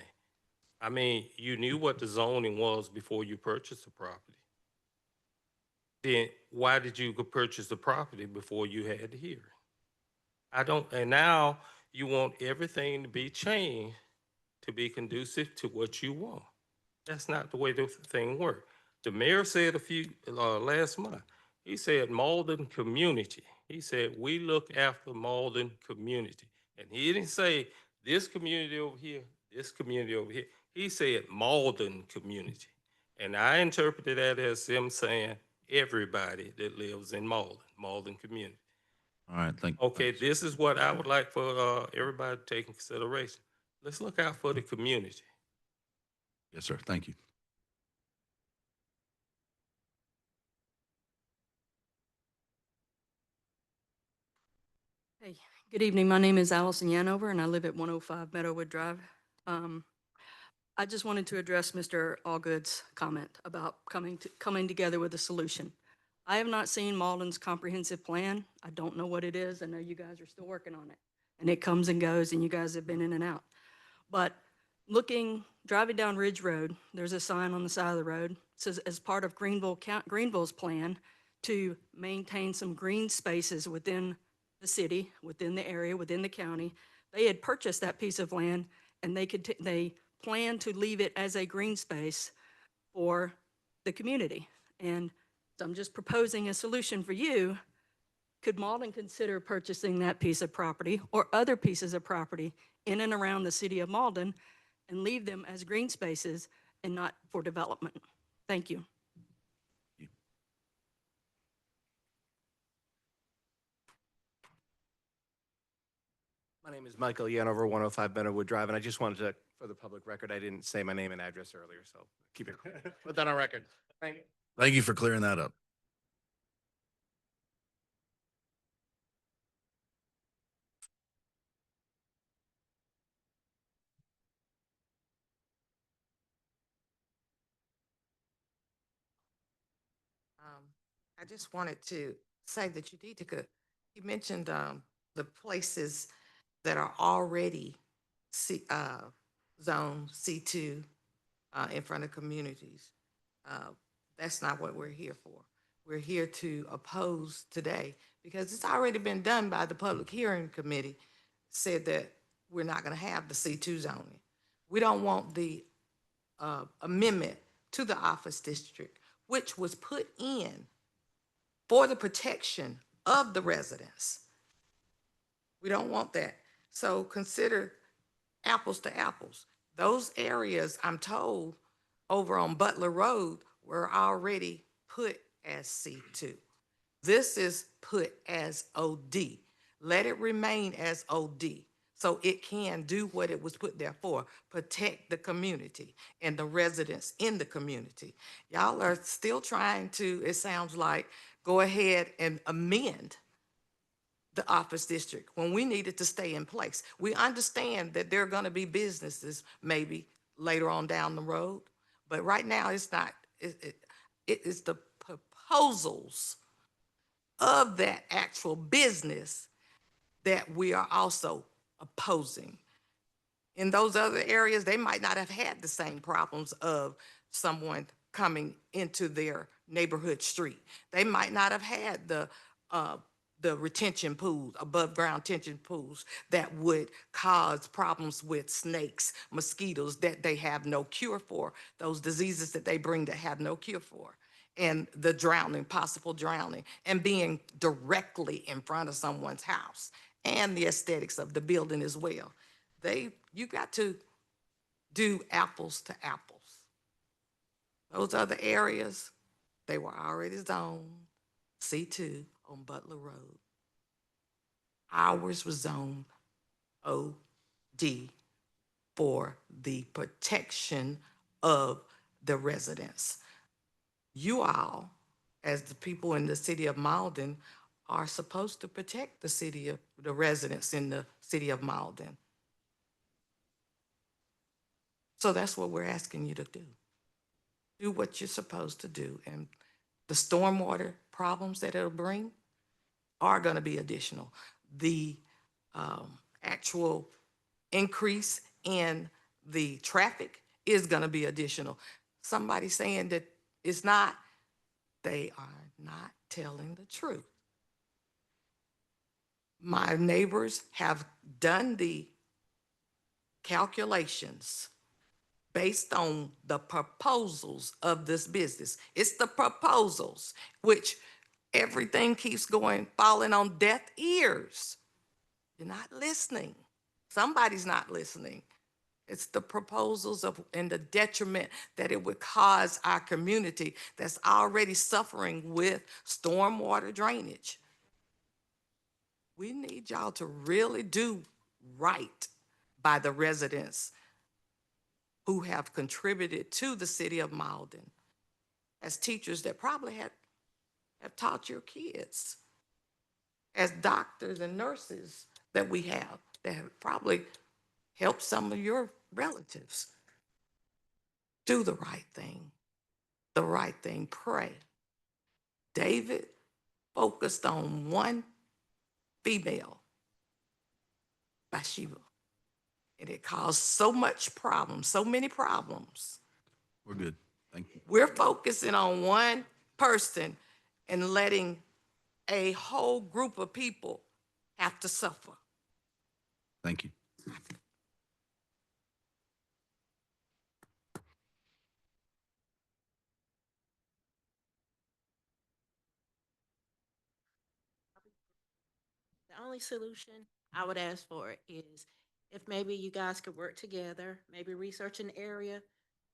I mean, you knew what the zoning was before you purchased the property. Then why did you go purchase the property before you had the hearing? I don't, and now you want everything to be changed to be conducive to what you want. That's not the way the thing works. The mayor said last month, he said Mauldin community. He said, we look after Mauldin community. And he didn't say this community over here, this community over here. He said Mauldin community. And I interpreted that as him saying everybody that lives in Mauldin community. All right, Okay, this is what I would like for everybody to take in consideration. Let's look out for the community. Yes, sir. Thank you. Hey, good evening. My name is Allison Yanover, and I live at 105 Meadowwood Drive. I just wanted to address Mr. Allgood's comment about coming together with a solution. I have not seen Mauldin's comprehensive plan. I don't know what it is. I know you guys are still working on it, and it comes and goes, and you guys have been in and out. But driving down Ridge Road, there's a sign on the side of the road. It says, as part of Greenville's plan to maintain some green spaces within the city, within the area, within the county, they had purchased that piece of land, and they plan to leave it as a green space for the community. And so I'm just proposing a solution for you. Could Mauldin consider purchasing that piece of property or other pieces of property in and around the city of Mauldin and leave them as green spaces and not for development? Thank you. My name is Michael Yanover, 105 Bennerwood Drive, and I just wanted to, for the public record, I didn't say my name and address earlier, so keep it, put that on record. Thank you. Thank you for clearing that up. I just wanted to say that you need to go, you mentioned the places that are already zone C2 in front of communities. That's not what we're here for. We're here to oppose today because it's already been done by the Public Hearing Committee, said that we're not going to have the C2 zoning. We don't want the amendment to the office district, which was put in for the protection of the residents. We don't want that. So consider apples to apples. Those areas, I'm told, over on Butler Road were already put as C2. This is put as OD. Let it remain as OD so it can do what it was put there for, protect the community and the residents in the community. Y'all are still trying to, it sounds like, go ahead and amend the office district when we needed to stay in place. We understand that there are going to be businesses maybe later on down the road, but right now it's not. It is the proposals of that actual business that we are also opposing. In those other areas, they might not have had the same problems of someone coming into their neighborhood street. They might not have had the retention pools, above ground retention pools that would cause problems with snakes, mosquitoes that they have no cure for, those diseases that they bring that have no cure for, and the drowning, possible drowning, and being directly in front of someone's house, and the aesthetics of the building as well. You got to do apples to apples. Those other areas, they were already zoned C2 on Butler Road. Ours was zoned OD for the protection of the residents. You all, as the people in the city of Mauldin, are supposed to protect the residents in the city of Mauldin. So that's what we're asking you to do. Do what you're supposed to do. And the stormwater problems that it'll bring are going to be additional. The actual increase in the traffic is going to be additional. Somebody saying that it's not, they are not telling the truth. My neighbors have done the calculations based on the proposals of this business. It's the proposals, which everything keeps falling on deaf ears. You're not listening. Somebody's not listening. It's the proposals and the detriment that it would cause our community that's already suffering with stormwater drainage. We need y'all to really do right by the residents who have contributed to the city of Mauldin as teachers that probably have taught your kids, as doctors and nurses that we have that have probably helped some of your relatives. Do the right thing. The right thing, pray. David focused on one female, Bathsheba, and it caused so much problems, so many problems. We're good. Thank you. We're focusing on one person and letting a whole group of people have to suffer. Thank you. The only solution I would ask for is if maybe you guys could work together, maybe research an area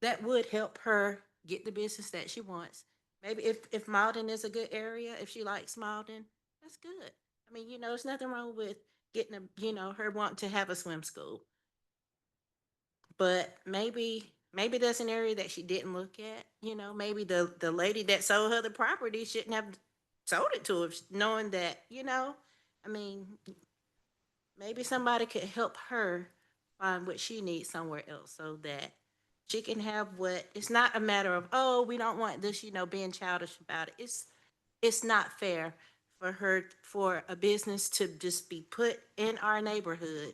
that would help her get the business that she wants. Maybe if Mauldin is a good area, if she likes Mauldin, that's good. I mean, there's nothing wrong with getting her wanting to have a swim school. But maybe that's an area that she didn't look at. Maybe the lady that sold her the property shouldn't have sold it to her, knowing that, I mean, maybe somebody could help her find what she needs somewhere else so that she can have it's not a matter of, oh, we don't want this, being childish about it. It's not fair for a business to just be put in our neighborhood.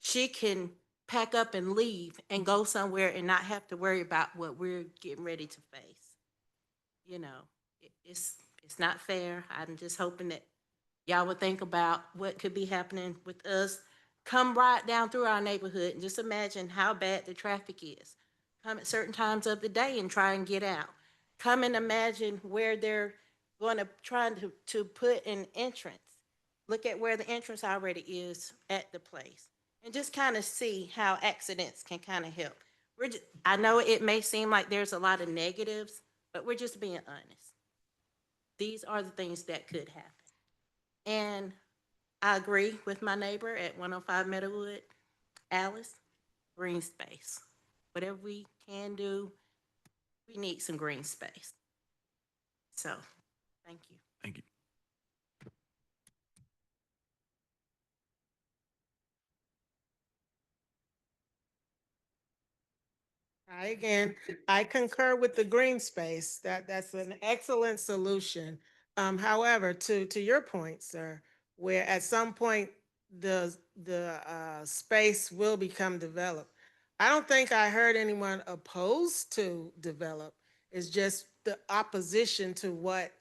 She can pack up and leave and go somewhere and not have to worry about what we're getting ready to face. It's not fair. I'm just hoping that y'all would think about what could be happening with us. Come right down through our neighborhood and just imagine how bad the traffic is. Come at certain times of the day and try and get out. Come and imagine where they're going to try to put an entrance. Look at where the entrance already is at the place. And just kind of see how accidents can kind of help. I know it may seem like there's a lot of negatives, but we're just being honest. These are the things that could happen. And I agree with my neighbor at 105 Meadowwood, Alice, green space. Whatever we can do, we need some green space. So, thank you. Thank you. I concur with the green space. That's an excellent solution. However, to your point, sir, where at some point the space will become developed. I don't think I heard anyone opposed to develop. It's just the opposition to what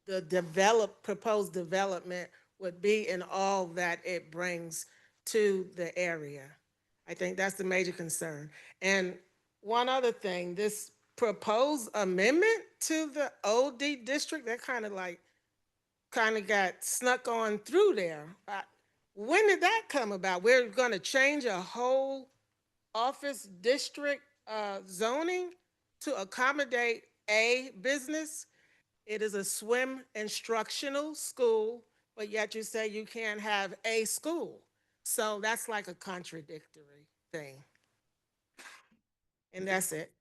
the proposed development would be and all that it brings to the area. I think that's the major concern. And one other thing, this proposed amendment to the OD district, that kind of got snuck on through there. When did that come about? We're going to change a whole office district zoning to accommodate a business. It is a swim instructional school, but yet you say you can't have a school. So that's like a contradictory thing. And that's it.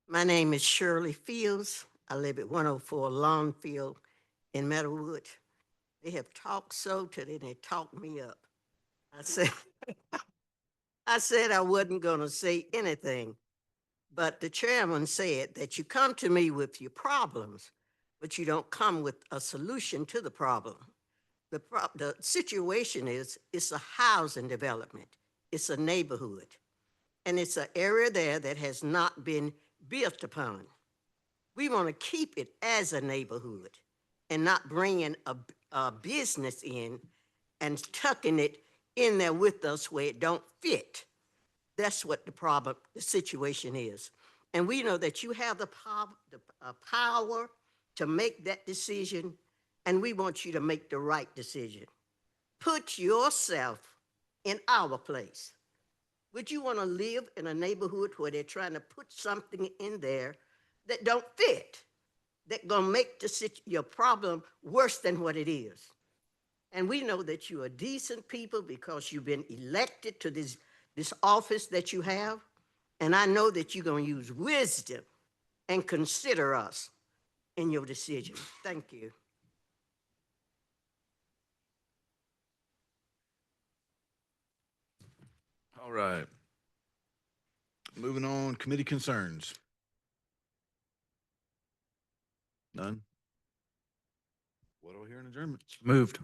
My name is Shirley Fields. I live at 104 Longfield in Meadowwood. They have talked so till they talked me up. I said, I wasn't going to say anything, but the chairman said that you come to me with your problems, but you don't come with a solution to the problem. The situation is, it's a housing development. It's a neighborhood. And it's an area there that has not been built upon. We want to keep it as a neighborhood and not bringing a business in and tucking it in there with us where it don't fit. That's what the situation is. And we know that you have the power to make that decision, and we want you to make the right decision. Put yourself in our place. Would you want to live in a neighborhood where they're trying to put something in there that don't fit, that gonna make your problem worse than what it is? And we know that you are decent people because you've been elected to this office that you have. And I know that you're gonna use wisdom and consider us in your decision. Thank you. All right. Moving on, committee concerns. None? What do I hear in adjournment? Moved.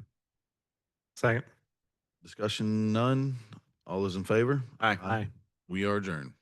Second. Discussion, none. All those in favor? Aye. Aye. We are adjourned.